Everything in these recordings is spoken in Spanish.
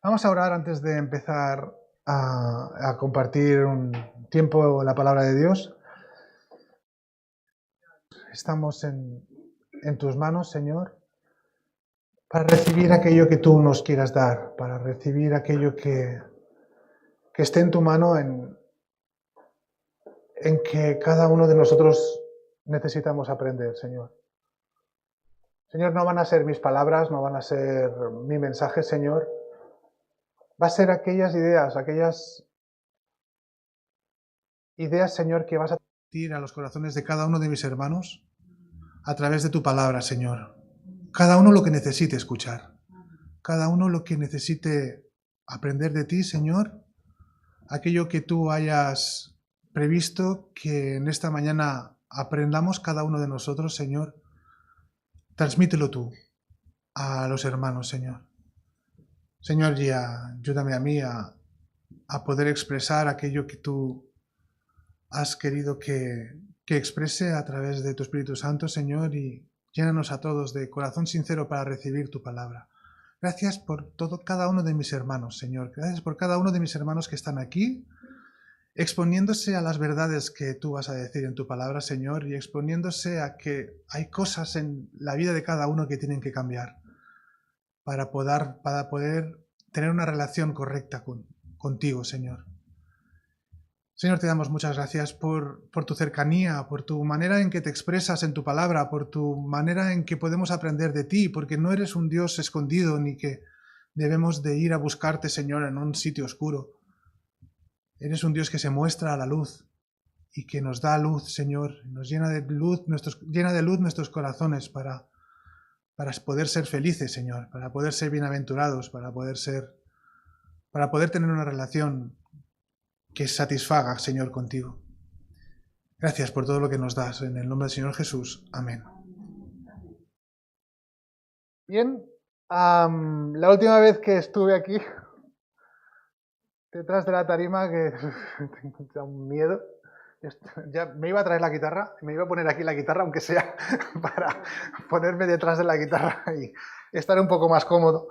Vamos a orar antes de empezar a compartir un tiempo la palabra de Dios. Estamos en tus manos, Señor, para recibir aquello que tú nos quieras dar, para recibir aquello que esté en tu mano en que cada uno de nosotros necesitamos aprender, Señor. Señor, no van a ser mis palabras, no van a ser mi mensaje, Señor. Va a ser aquellas ideas, Señor, que vas a transmitir a los corazones de cada uno de mis hermanos a través de tu palabra, Señor. Cada uno lo que necesite escuchar. Cada uno lo que necesite aprender de ti, Señor. Aquello que tú hayas previsto que en esta mañana aprendamos cada uno de nosotros, Señor. Transmítelo tú a los hermanos, Señor. Señor, y ayúdame a mí a poder expresar aquello que tú has querido que exprese a través de tu Espíritu Santo, Señor, y llénanos a todos de corazón sincero para recibir tu palabra. Gracias por cada uno de mis hermanos, Señor. Gracias por cada uno de mis hermanos que están aquí, exponiéndose a las verdades que tú vas a decir en tu palabra, Señor, y exponiéndose a que hay cosas en la vida de cada uno que tienen que cambiar para poder tener una relación correcta contigo, Señor. Señor, te damos muchas gracias por tu cercanía, por tu manera en que te expresas en tu palabra, por tu manera en que podemos aprender de ti, porque no eres un Dios escondido ni que debemos de ir a buscarte, Señor, en un sitio oscuro. Eres un Dios que se muestra a la luz y que nos da luz, Señor, nos llena de luz nuestros corazones para poder ser felices, Señor, para poder ser bienaventurados, para poder tener una relación que satisfaga, Señor, contigo. Gracias por todo lo que nos das. En el nombre del Señor Jesús. Amén. Bien, la última vez que estuve aquí, detrás de la tarima, que tengo un miedo, ya me iba a traer la guitarra, me iba a poner aquí la guitarra, aunque sea para ponerme detrás de la guitarra y estar un poco más cómodo.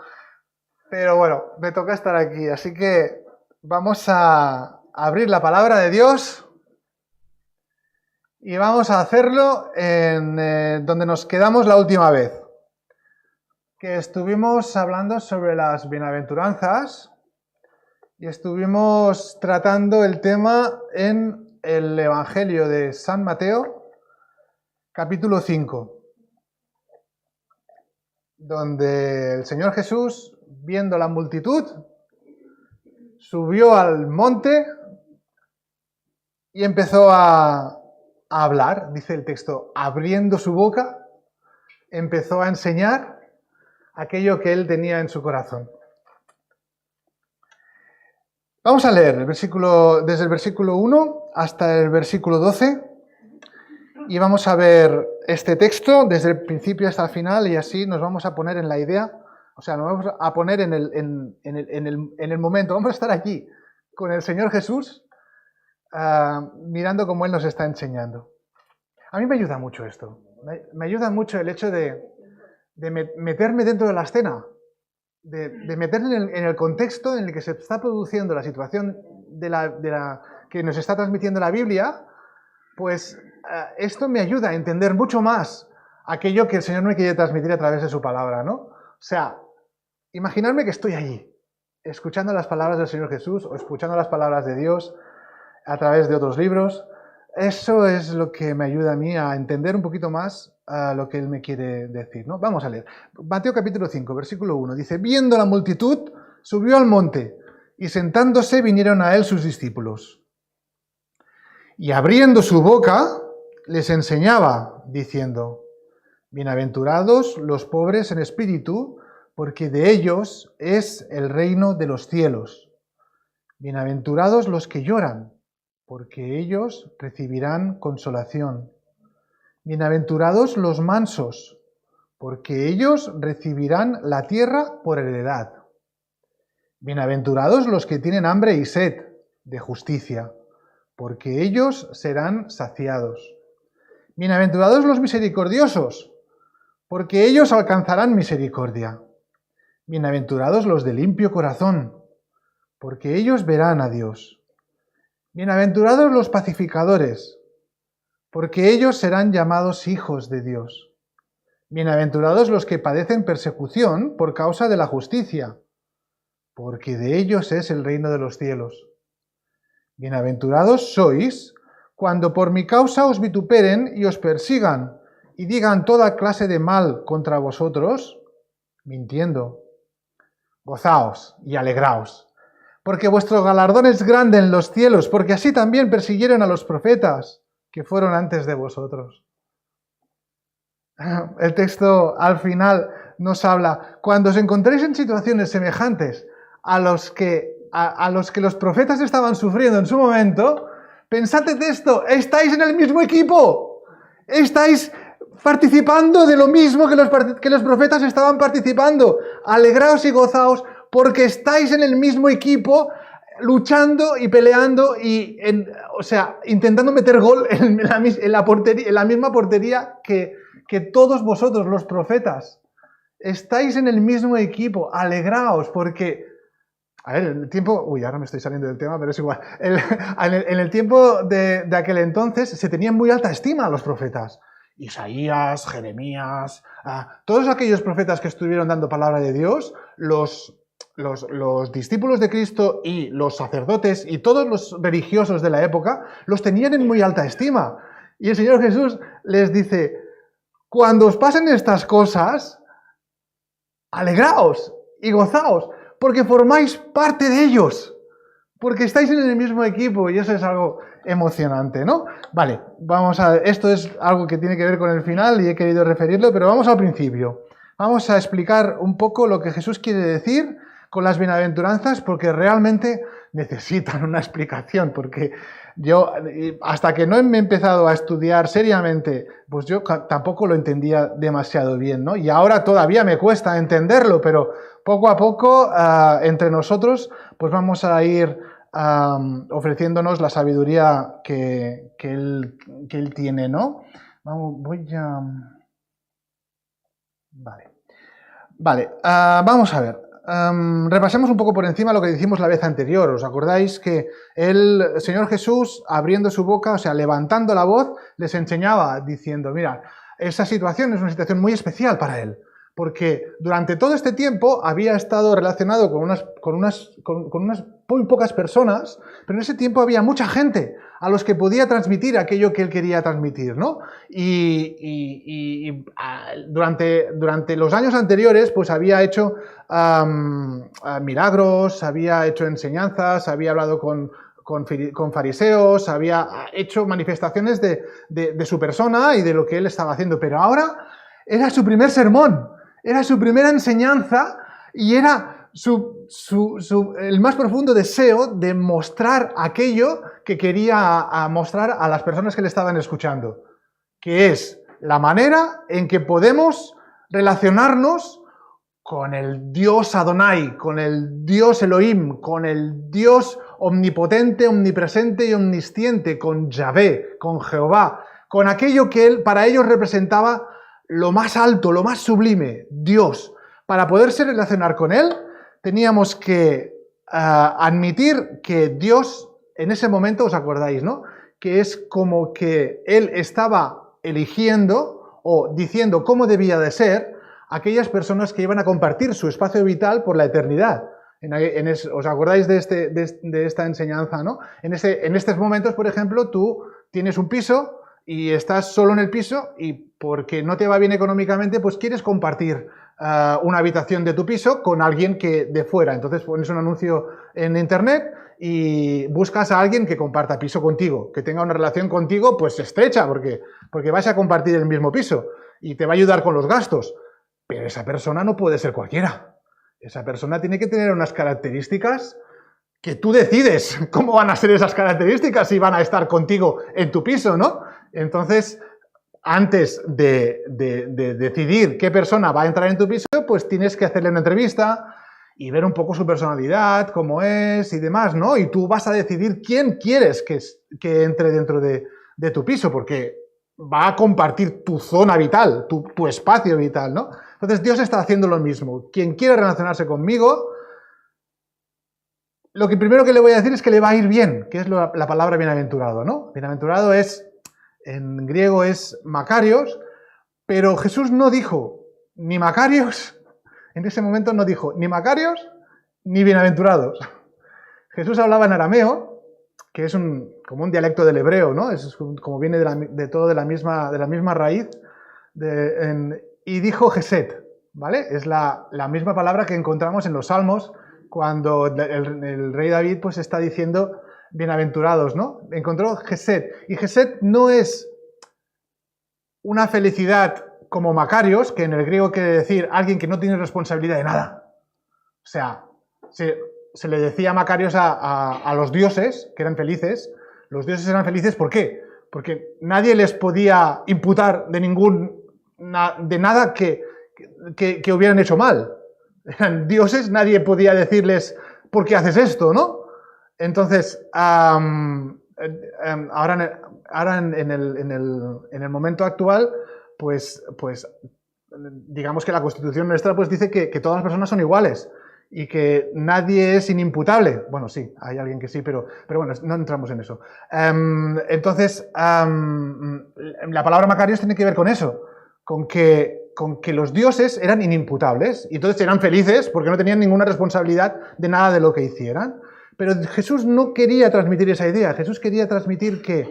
Pero bueno, me toca estar aquí, así que vamos a abrir la palabra de Dios y vamos a hacerlo en donde nos quedamos la última vez, que estuvimos hablando sobre las bienaventuranzas y estuvimos tratando el tema en el Evangelio de San Mateo, capítulo 5, donde el Señor Jesús, viendo la multitud, subió al monte y empezó a hablar, dice el texto, abriendo su boca, empezó a enseñar aquello que él tenía en su corazón. Vamos a leer desde el versículo 1 hasta el versículo 12 y vamos a ver este texto desde el principio hasta el final y así nos vamos a poner en la idea, o sea, nos vamos a poner en el momento, vamos a estar aquí con el Señor Jesús mirando cómo Él nos está enseñando. A mí me ayuda mucho esto, me ayuda mucho el hecho de meterme dentro de la escena, de meterme en el contexto en el que se está produciendo la situación que nos está transmitiendo la Biblia, pues esto me ayuda a entender mucho más aquello que el Señor me quiere transmitir a través de su palabra, ¿no? O sea, imaginarme que estoy allí, escuchando las palabras del Señor Jesús o escuchando las palabras de Dios a través de otros libros. Eso es lo que me ayuda a mí a entender un poquito más lo que Él me quiere decir, ¿no? Vamos a leer. Mateo capítulo 5, versículo 1. Dice, viendo la multitud, subió al monte, y sentándose vinieron a Él sus discípulos. Y abriendo su boca, les enseñaba, diciendo, bienaventurados los pobres en espíritu, porque de ellos es el reino de los cielos. Bienaventurados los que lloran, porque ellos recibirán consolación. Bienaventurados los mansos, porque ellos recibirán la tierra por heredad. Bienaventurados los que tienen hambre y sed de justicia, porque ellos serán saciados. Bienaventurados los misericordiosos, porque ellos alcanzarán misericordia. Bienaventurados los de limpio corazón, porque ellos verán a Dios. Bienaventurados los pacificadores, porque ellos serán llamados hijos de Dios. Bienaventurados los que padecen persecución por causa de la justicia, porque de ellos es el reino de los cielos. Bienaventurados sois cuando por mi causa os vituperen y os persigan y digan toda clase de mal contra vosotros, mintiendo. Gozaos y alegraos, porque vuestro galardón es grande en los cielos, porque así también persiguieron a los profetas que fueron antes de vosotros. El texto al final nos habla, cuando os encontréis en situaciones semejantes a los que los profetas estaban sufriendo en su momento, pensad en esto, estáis en el mismo equipo, estáis participando de lo mismo que los profetas estaban participando. Alegraos y gozaos porque estáis en el mismo equipo, luchando y peleando y intentando meter gol en la misma portería que todos vosotros, los profetas. Estáis en el mismo equipo, alegraos, porque... A ver, en el tiempo... Uy, ahora me estoy saliendo del tema, pero es igual. En el tiempo de aquel entonces se tenían muy alta estima a los profetas. Isaías, Jeremías, todos aquellos profetas que estuvieron dando palabra de Dios, los discípulos de Cristo y los sacerdotes y todos los religiosos de la época los tenían en muy alta estima. Y el Señor Jesús les dice, cuando os pasen estas cosas, alegraos y gozaos, porque formáis parte de ellos, porque estáis en el mismo equipo y eso es algo emocionante, ¿no? Vale, esto es algo que tiene que ver con el final y he querido referirlo, pero vamos al principio. Vamos a explicar un poco lo que Jesús quiere decir con las bienaventuranzas, porque realmente necesitan una explicación, porque yo, hasta que no me he empezado a estudiar seriamente, pues yo tampoco lo entendía demasiado bien, ¿no? Y ahora todavía me cuesta entenderlo, pero poco a poco, entre nosotros, pues vamos a ir ofreciéndonos la sabiduría que él tiene, ¿no? Vale, vamos a ver. Repasemos un poco por encima lo que dijimos la vez anterior. ¿Os acordáis que el Señor Jesús, abriendo su boca, o sea, levantando la voz, les enseñaba diciendo, mira, esa situación es una situación muy especial para él, porque durante todo este tiempo había estado relacionado con unas muy pocas personas, pero en ese tiempo había mucha gente a los que podía transmitir aquello que él quería transmitir, ¿no? Y durante los años anteriores, pues había hecho milagros, había hecho enseñanzas, había hablado con fariseos, había hecho manifestaciones de su persona y de lo que él estaba haciendo, pero ahora era su primer sermón, era su primera enseñanza y era el más profundo deseo de mostrar aquello que quería mostrar a las personas que le estaban escuchando, que es la manera en que podemos relacionarnos con el Dios Adonai, con el Dios Elohim, con el Dios omnipotente, omnipresente y omnisciente, con Yahvé, con Jehová, con aquello que él para ellos representaba lo más alto, lo más sublime, Dios. Para poderse relacionar con él, teníamos que admitir que Dios, en ese momento, os acordáis, ¿no? Que es como que él estaba eligiendo o diciendo cómo debía de ser aquellas personas que iban a compartir su espacio vital por la eternidad. ¿Os acordáis de esta enseñanza, no? En estos momentos, por ejemplo, tú tienes un piso y estás solo en el piso y porque no te va bien económicamente, pues quieres compartir una habitación de tu piso con alguien que de fuera. Entonces pones un anuncio en internet y buscas a alguien que comparta piso contigo, que tenga una relación contigo pues estrecha, porque vais a compartir el mismo piso y te va a ayudar con los gastos. Pero esa persona no puede ser cualquiera. Esa persona tiene que tener unas características que tú decides cómo van a ser esas características si van a estar contigo en tu piso, ¿no? Entonces, antes de decidir qué persona va a entrar en tu piso, pues tienes que hacerle una entrevista y ver un poco su personalidad, cómo es y demás, ¿no? Y tú vas a decidir quién quieres que entre dentro de tu piso, porque va a compartir tu zona vital, tu espacio vital, ¿no? Entonces Dios está haciendo lo mismo. Quien quiere relacionarse conmigo, lo que primero que le voy a decir es que le va a ir bien, que es la palabra bienaventurado, ¿no? Bienaventurado en griego es Makarios, pero Jesús no dijo ni Makarios, en ese momento no dijo ni Makarios ni bienaventurados. Jesús hablaba en arameo, que es como un dialecto del hebreo, ¿no? Es como viene de la misma raíz, y dijo Gesed, ¿vale? Es la misma palabra que encontramos en los Salmos, cuando el rey David pues está diciendo bienaventurados, ¿no? Encontró Gesed. Y Gesed no es una felicidad como Makarios, que en el griego quiere decir alguien que no tiene responsabilidad de nada. O sea, se le decía Makarios a los dioses, que eran felices. Los dioses eran felices, ¿por qué? Porque nadie les podía imputar de nada que hubieran hecho mal. Eran dioses, nadie podía decirles ¿por qué haces esto?, ¿no? Entonces, ahora en el momento actual, pues digamos que la Constitución nuestra pues dice que todas las personas son iguales y que nadie es inimputable. Bueno, sí, hay alguien que sí, pero bueno, no entramos en eso. Entonces, la palabra Makarios tiene que ver con eso, con que los dioses eran inimputables y entonces eran felices porque no tenían ninguna responsabilidad de nada de lo que hicieran. Pero Jesús no quería transmitir esa idea. Jesús quería transmitir que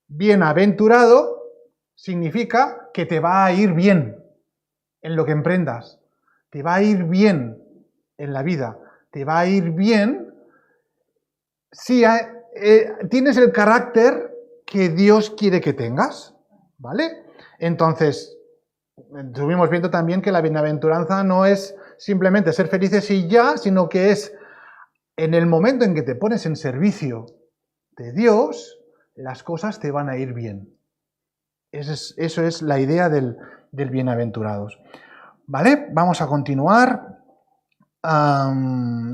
bienaventurado significa que te va a ir bien en lo que emprendas. Te va a ir bien en la vida. Te va a ir bien si tienes el carácter que Dios quiere que tengas, ¿vale? Entonces, estuvimos viendo también que la bienaventuranza no es simplemente ser felices y ya, sino que es en el momento en que te pones en servicio de Dios, las cosas te van a ir bien. Eso es la idea del bienaventurados. ¿Vale? Vamos a continuar.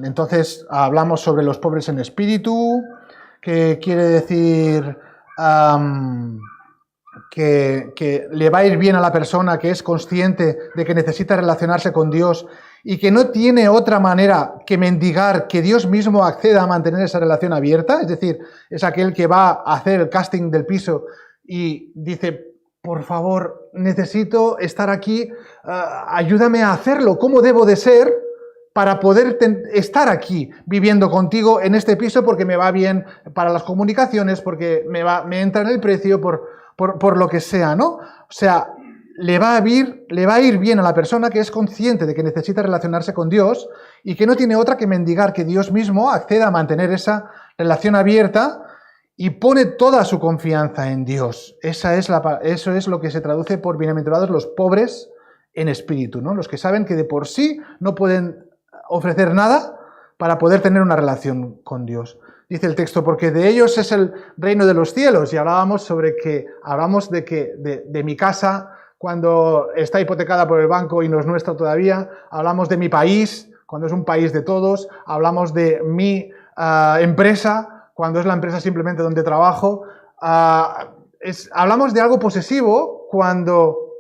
Entonces, hablamos sobre los pobres en espíritu, que quiere decir que le va a ir bien a la persona que es consciente de que necesita relacionarse con Dios y que no tiene otra manera que mendigar que Dios mismo acceda a mantener esa relación abierta. Es decir, es aquel que va a hacer el casting del piso y dice, por favor, necesito estar aquí, ayúdame a hacerlo, ¿cómo debo de ser para poder estar aquí viviendo contigo en este piso porque me va bien para las comunicaciones, porque me entra en el precio, por lo que sea, ¿no? O sea, le va a ir bien a la persona que es consciente de que necesita relacionarse con Dios y que no tiene otra que mendigar que Dios mismo acceda a mantener esa relación abierta y pone toda su confianza en Dios. Eso es lo que se traduce por bienaventurados los pobres en espíritu, ¿no? Los que saben que de por sí no pueden ofrecer nada para poder tener una relación con Dios. Dice el texto, porque de ellos es el reino de los cielos. Y hablamos de mi casa cuando está hipotecada por el banco y no es nuestra todavía. Hablamos de mi país, cuando es un país de todos. Hablamos de mi empresa, cuando es la empresa simplemente donde trabajo. Hablamos de algo posesivo cuando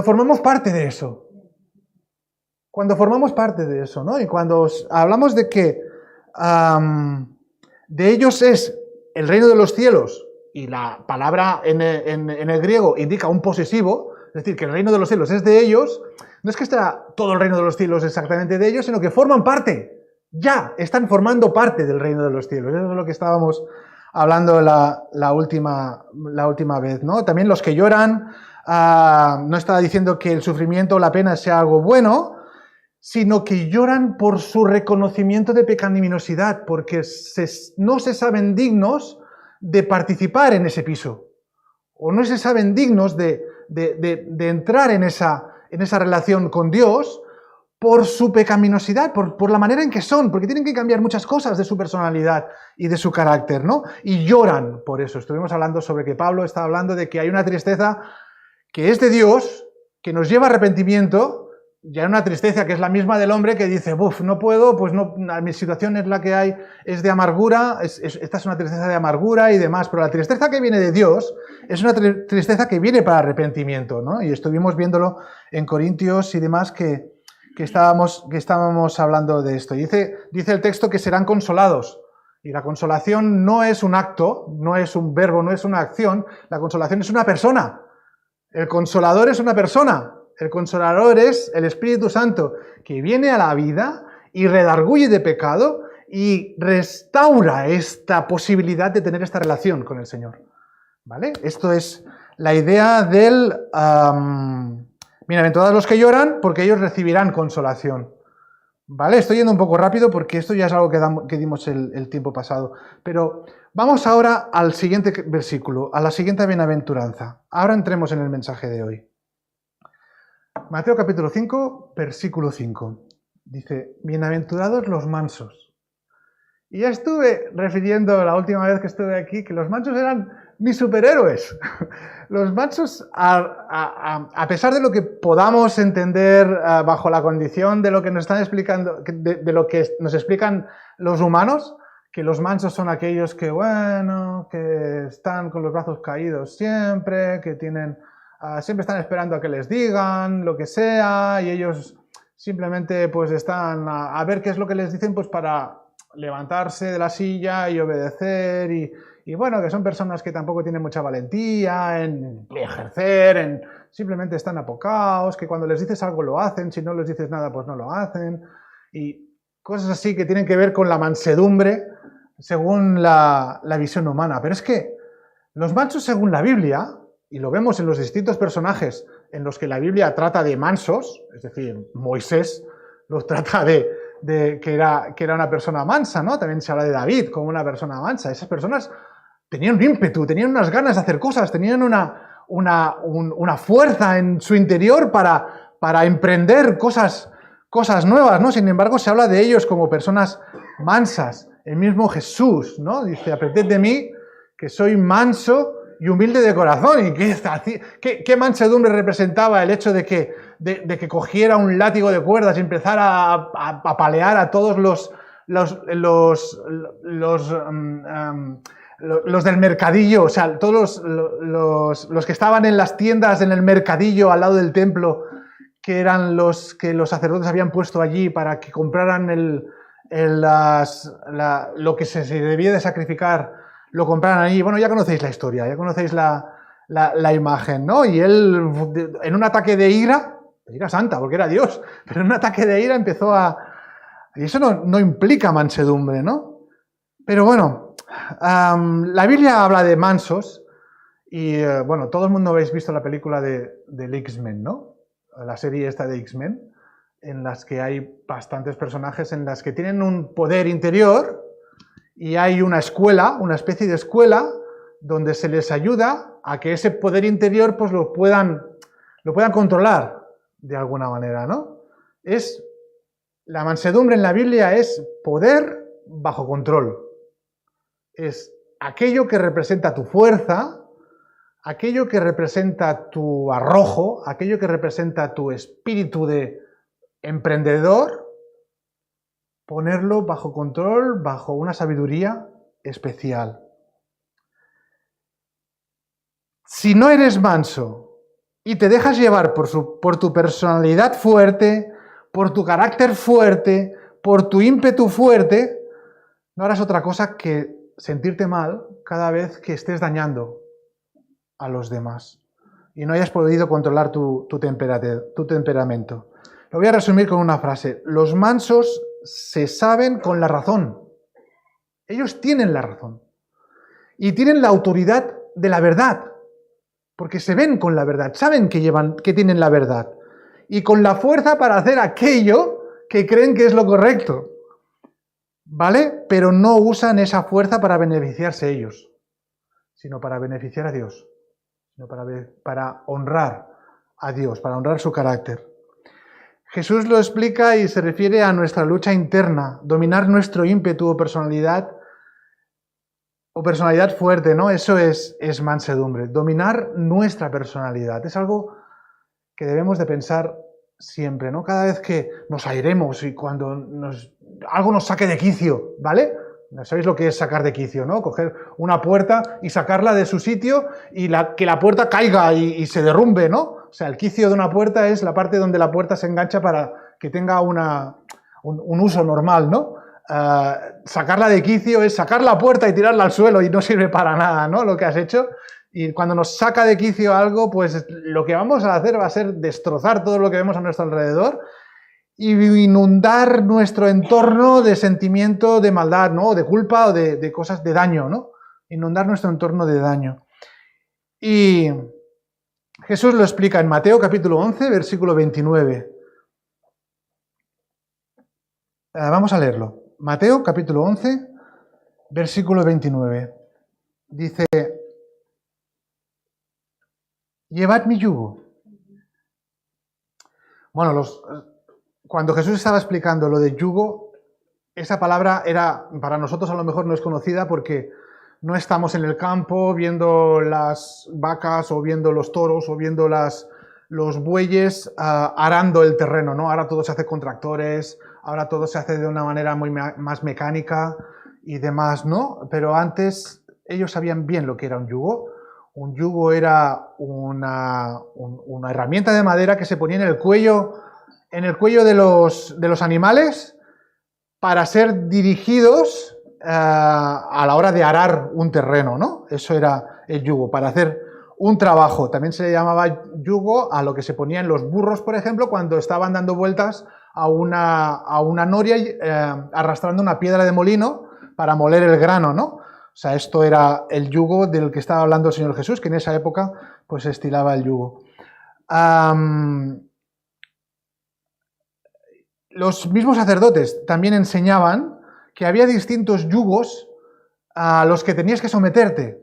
formamos parte de eso. Cuando formamos parte de eso, ¿no? Y cuando hablamos de que de ellos es el reino de los cielos, y la palabra en el griego indica un posesivo, es decir, que el reino de los cielos es de ellos, no es que esté todo el reino de los cielos exactamente de ellos, sino que forman parte, ya están formando parte del reino de los cielos. Eso es lo que estábamos hablando la última vez, ¿no? También los que lloran, no está diciendo que el sufrimiento o la pena sea algo bueno, sino que lloran por su reconocimiento de pecaminosidad, porque no se saben dignos de participar en ese piso, o no se saben dignos de entrar en esa relación con Dios por su pecaminosidad, por la manera en que son, porque tienen que cambiar muchas cosas de su personalidad y de su carácter, ¿no? Y lloran por eso. Estuvimos hablando sobre que Pablo está hablando de que hay una tristeza que es de Dios, que nos lleva a arrepentimiento, ya hay una tristeza que es la misma del hombre que dice, buf, no puedo, pues no, mi situación es la que hay, es de amargura, esta es una tristeza de amargura y demás, pero la tristeza que viene de Dios es una tristeza que viene para arrepentimiento, ¿no? Y estuvimos viéndolo en Corintios y demás que estábamos hablando de esto. Dice el texto que serán consolados. Y la consolación no es un acto, no es un verbo, no es una acción, la consolación es una persona. El consolador es una persona. El consolador es el Espíritu Santo, que viene a la vida y redarguye de pecado y restaura esta posibilidad de tener esta relación con el Señor. ¿Vale? Esto es la idea del bienaventurados los que lloran, porque ellos recibirán consolación. ¿Vale? Estoy yendo un poco rápido porque esto ya es algo que dimos el tiempo pasado. Pero vamos ahora al siguiente versículo, a la siguiente bienaventuranza. Ahora entremos en el mensaje de hoy. Mateo capítulo 5, versículo 5. Dice, bienaventurados los mansos. Y ya estuve refiriendo la última vez que estuve aquí que los mansos eran mis superhéroes. Los mansos, a pesar de lo que podamos entender bajo la condición de lo que nos están explicando, de lo que nos explican los humanos, que los mansos son aquellos que, bueno, que están con los brazos caídos siempre, que tienen, siempre están esperando a que les digan lo que sea, y ellos simplemente pues están a ver qué es lo que les dicen pues para levantarse de la silla y obedecer y bueno, que son personas que tampoco tienen mucha valentía en ejercer, simplemente están apocaos, que cuando les dices algo lo hacen, si no les dices nada pues no lo hacen, y cosas así que tienen que ver con la mansedumbre según la visión humana. Pero es que los mansos según la Biblia, y lo vemos en los distintos personajes en los que la Biblia trata de mansos, es decir, Moisés los trata de que era una persona mansa, ¿no? También se habla de David como una persona mansa. Esas personas tenían un ímpetu, tenían unas ganas de hacer cosas, tenían una fuerza en su interior para emprender cosas nuevas, ¿no? Sin embargo, se habla de ellos como personas mansas. El mismo Jesús, ¿no? Dice, aprended de mí, que soy manso y humilde de corazón. ¿Y qué mansedumbre representaba el hecho de que cogiera un látigo de cuerdas y empezara a palear a todos los del mercadillo, o sea, todos los que estaban en las tiendas en el mercadillo al lado del templo, que eran los que los sacerdotes habían puesto allí para que compraran lo que se debía de sacrificar, lo compraran allí. Bueno, ya conocéis la historia, ya conocéis la imagen, ¿no? Y él, en un ataque de ira santa, porque era Dios, pero en un ataque de ira empezó y eso no implica mansedumbre, ¿no? Pero bueno, la Biblia habla de mansos y, bueno, todo el mundo habéis visto la película del X-Men, ¿no? La serie esta de X-Men, en las que hay bastantes personajes en las que tienen un poder interior y hay una escuela, una especie de escuela, donde se les ayuda a que ese poder interior pues lo puedan controlar de alguna manera, ¿no? La mansedumbre en la Biblia es poder bajo control. Es aquello que representa tu fuerza, aquello que representa tu arrojo, aquello que representa tu espíritu de emprendedor, ponerlo bajo control, bajo una sabiduría especial. Si no eres manso y te dejas llevar por tu personalidad fuerte, por tu carácter fuerte, por tu ímpetu fuerte, no harás otra cosa que sentirte mal cada vez que estés dañando a los demás y no hayas podido controlar tu temperamento. Lo voy a resumir con una frase. Los mansos se saben con la razón. Ellos tienen la razón y tienen la autoridad de la verdad, porque se ven con la verdad, saben que tienen la verdad y con la fuerza para hacer aquello que creen que es lo correcto. ¿Vale? Pero no usan esa fuerza para beneficiarse ellos, sino para beneficiar a Dios, sino para honrar a Dios, para honrar su carácter. Jesús lo explica y se refiere a nuestra lucha interna, dominar nuestro ímpetu o personalidad fuerte, ¿no? Eso es mansedumbre, dominar nuestra personalidad. Es algo que debemos de pensar siempre, ¿no? Cada vez que nos airemos y cuando algo nos saque de quicio, ¿vale? ¿Sabéis lo que es sacar de quicio, no? Coger una puerta y sacarla de su sitio y que la puerta caiga y se derrumbe, ¿no? O sea, el quicio de una puerta es la parte donde la puerta se engancha para que tenga un uso normal, ¿no? Sacarla de quicio es sacar la puerta y tirarla al suelo y no sirve para nada, ¿no? Lo que has hecho. Y cuando nos saca de quicio algo, pues lo que vamos a hacer va a ser destrozar todo lo que vemos a nuestro alrededor y inundar nuestro entorno de sentimiento de maldad, ¿no? De culpa o de cosas de daño, ¿no? Inundar nuestro entorno de daño. Y Jesús lo explica en Mateo capítulo 11, versículo 29. Vamos a leerlo. Mateo capítulo 11, versículo 29. Dice: llevad mi yugo. Bueno, cuando Jesús estaba explicando lo de yugo, esa palabra para nosotros a lo mejor no es conocida porque no estamos en el campo viendo las vacas o viendo los toros o viendo los bueyes arando el terreno, ¿no? Ahora todo se hace con tractores, ahora todo se hace de una manera muy más mecánica y demás, ¿no? Pero antes ellos sabían bien lo que era un yugo. Un yugo era una herramienta de madera que se ponía en el cuello de los animales para ser dirigidos a la hora de arar un terreno, ¿no? Eso era el yugo, para hacer un trabajo. También se le llamaba yugo a lo que se ponía en los burros, por ejemplo, cuando estaban dando vueltas a una noria arrastrando una piedra de molino para moler el grano, ¿no? O sea, esto era el yugo del que estaba hablando el Señor Jesús, que en esa época pues estilaba el yugo. Los mismos sacerdotes también enseñaban que había distintos yugos a los que tenías que someterte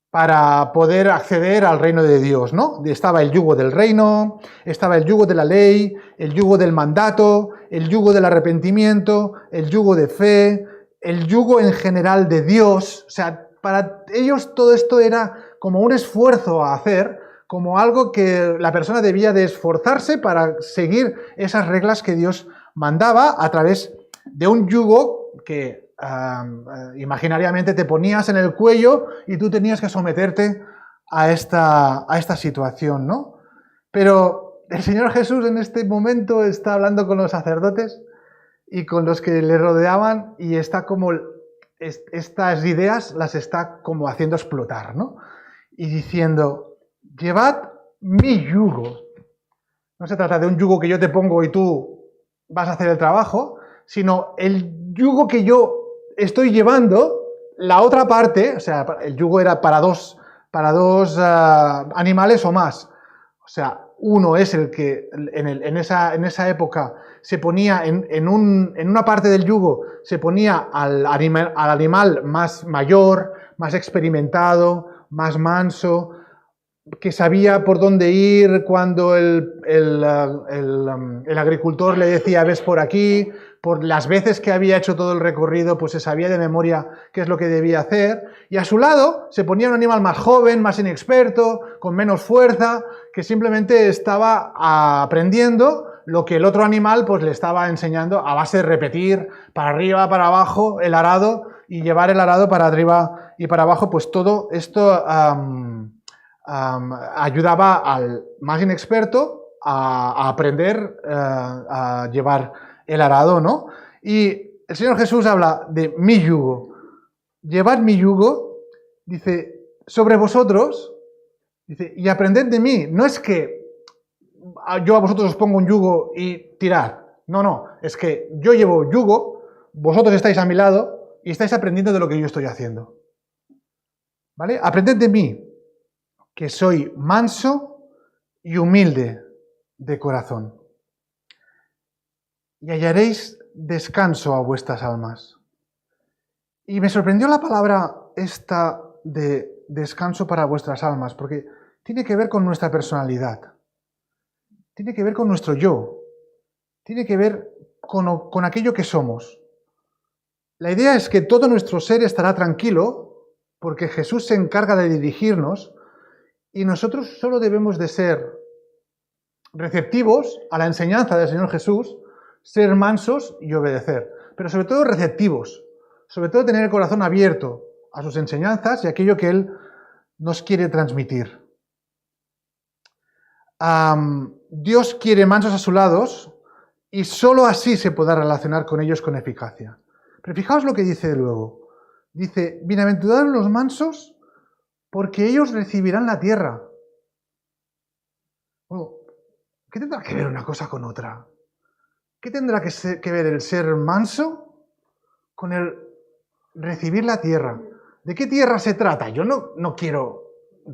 para poder acceder al reino de Dios, ¿no? Estaba el yugo del reino, estaba el yugo de la ley, el yugo del mandato, el yugo del arrepentimiento, el yugo de fe, el yugo en general de Dios. O sea, para ellos todo esto era como un esfuerzo a hacer, como algo que la persona debía de esforzarse para seguir esas reglas que Dios mandaba a través de un yugo que imaginariamente te ponías en el cuello y tú tenías que someterte a esta situación, ¿no? Pero el Señor Jesús en este momento está hablando con los sacerdotes y con los que le rodeaban y está como estas ideas las está como haciendo explotar, ¿no? Y diciendo: llevad mi yugo. No se trata de un yugo que yo te pongo y tú vas a hacer el trabajo, sino el yugo que yo estoy llevando, la otra parte, o sea, el yugo era para dos animales o más. O sea, uno es el que en esa época se ponía en una parte del yugo, se ponía al animal más mayor, más experimentado, más manso, que sabía por dónde ir cuando el agricultor le decía ves por aquí, por las veces que había hecho todo el recorrido, pues se sabía de memoria qué es lo que debía hacer. Y a su lado se ponía un animal más joven, más inexperto, con menos fuerza, que simplemente estaba aprendiendo lo que el otro animal pues le estaba enseñando a base de repetir para arriba, para abajo, el arado y llevar el arado para arriba y para abajo. Pues todo esto ayudaba al más inexperto a aprender a llevar el arado, ¿no? Y el Señor Jesús habla de mi yugo. Llevad mi yugo, dice, sobre vosotros, dice, y aprended de mí. No es que yo a vosotros os pongo un yugo y tirad. No, es que yo llevo yugo, vosotros estáis a mi lado y estáis aprendiendo de lo que yo estoy haciendo. ¿Vale? Aprended de mí, que soy manso y humilde de corazón, y hallaréis descanso a vuestras almas. Y me sorprendió la palabra esta de descanso para vuestras almas, porque tiene que ver con nuestra personalidad, tiene que ver con nuestro yo, tiene que ver con aquello que somos. La idea es que todo nuestro ser estará tranquilo, porque Jesús se encarga de dirigirnos, y nosotros solo debemos de ser receptivos a la enseñanza del Señor Jesús, ser mansos y obedecer. Pero sobre todo receptivos, sobre todo tener el corazón abierto a sus enseñanzas y a aquello que Él nos quiere transmitir. Dios quiere mansos a su lado y sólo así se podrá relacionar con ellos con eficacia. Pero fijaos lo que dice luego. Dice, bienaventurados los mansos, porque ellos recibirán la tierra. Bueno, ¿qué tendrá que ver una cosa con otra? ¿Qué tendrá que ver el ser manso con el recibir la tierra? ¿De qué tierra se trata? Yo no quiero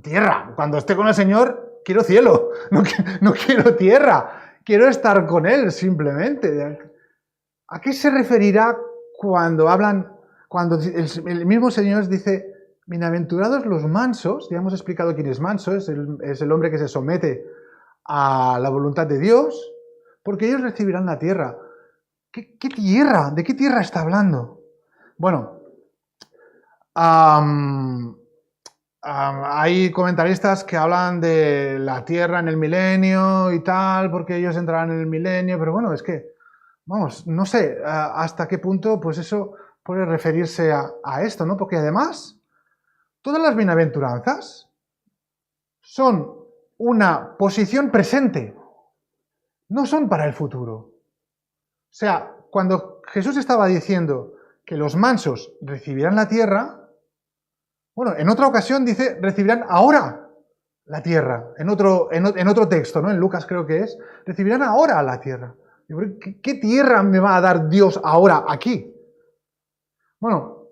tierra. Cuando esté con el Señor, quiero cielo. No quiero tierra. Quiero estar con Él, simplemente. ¿A qué se referirá cuando el mismo Señor dice, bienaventurados los mansos? Ya hemos explicado quién es manso, es el hombre que se somete a la voluntad de Dios, porque ellos recibirán la tierra. ¿Qué tierra? ¿De qué tierra está hablando? Bueno, hay comentaristas que hablan de la tierra en el milenio y tal, porque ellos entrarán en el milenio, pero bueno, es que, vamos, no sé hasta qué punto pues eso puede referirse a esto, ¿no? Porque además, todas las bienaventuranzas son una posición presente, no son para el futuro. O sea, cuando Jesús estaba diciendo que los mansos recibirán la tierra, bueno, en otra ocasión dice, recibirán ahora la tierra. En otro texto, ¿no? En Lucas creo que es, recibirán ahora la tierra. ¿Qué tierra me va a dar Dios ahora aquí? Bueno,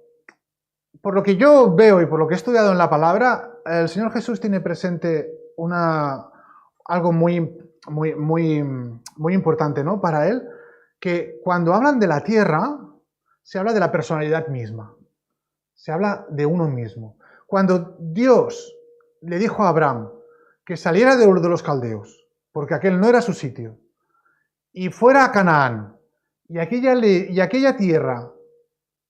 por lo que yo veo y por lo que he estudiado en la palabra, el Señor Jesús tiene presente algo muy importante, ¿no? Para Él, que cuando hablan de la tierra, se habla de la personalidad misma. Se habla de uno mismo. Cuando Dios le dijo a Abraham que saliera de los caldeos, porque aquel no era su sitio, y fuera a Canaán, y aquella tierra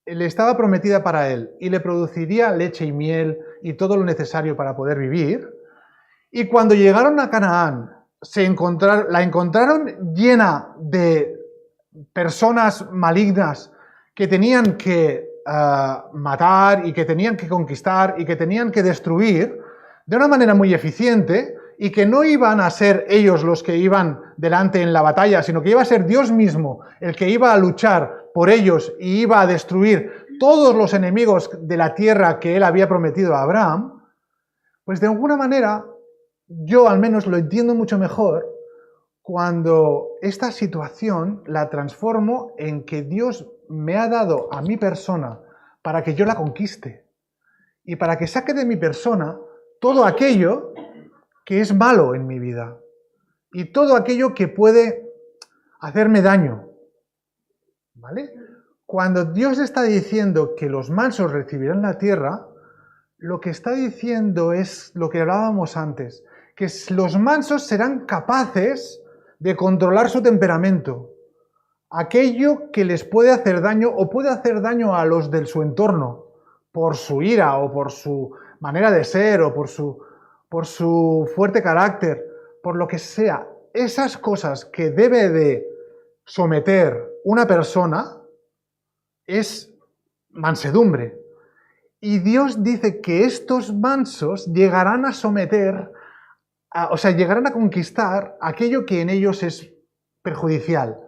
le estaba prometida para él, y le produciría leche y miel y todo lo necesario para poder vivir, y cuando llegaron a Canaán, la encontraron llena de personas malignas que tenían que matar y que tenían que conquistar y que tenían que destruir de una manera muy eficiente y que no iban a ser ellos los que iban delante en la batalla, sino que iba a ser Dios mismo el que iba a luchar por ellos y iba a destruir todos los enemigos de la tierra que él había prometido a Abraham, pues de alguna manera yo al menos lo entiendo mucho mejor cuando esta situación la transformo en que Dios me ha dado a mi persona para que yo la conquiste y para que saque de mi persona todo aquello que es malo en mi vida y todo aquello que puede hacerme daño. ¿Vale? Cuando Dios está diciendo que los mansos recibirán la tierra, lo que está diciendo es lo que hablábamos antes, que los mansos serán capaces de controlar su temperamento, aquello que les puede hacer daño o puede hacer daño a los de su entorno, por su ira o por su manera de ser o por su fuerte carácter, por lo que sea. Esas cosas que debe de someter una persona es mansedumbre. Y Dios dice que estos mansos llegarán a someter, llegarán a conquistar aquello que en ellos es perjudicial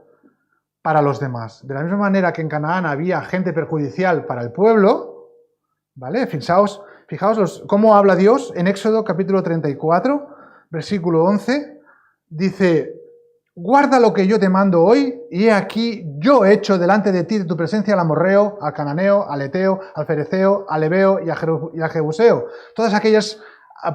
para los demás. De la misma manera que en Canaán había gente perjudicial para el pueblo, ¿vale? Fijaos cómo habla Dios en Éxodo capítulo 34, versículo 11, dice, guarda lo que yo te mando hoy, y he aquí yo he hecho delante de ti de tu presencia al amorreo, al cananeo, al eteo, al fereceo, al heveo y al jebuseo. Todas aquellas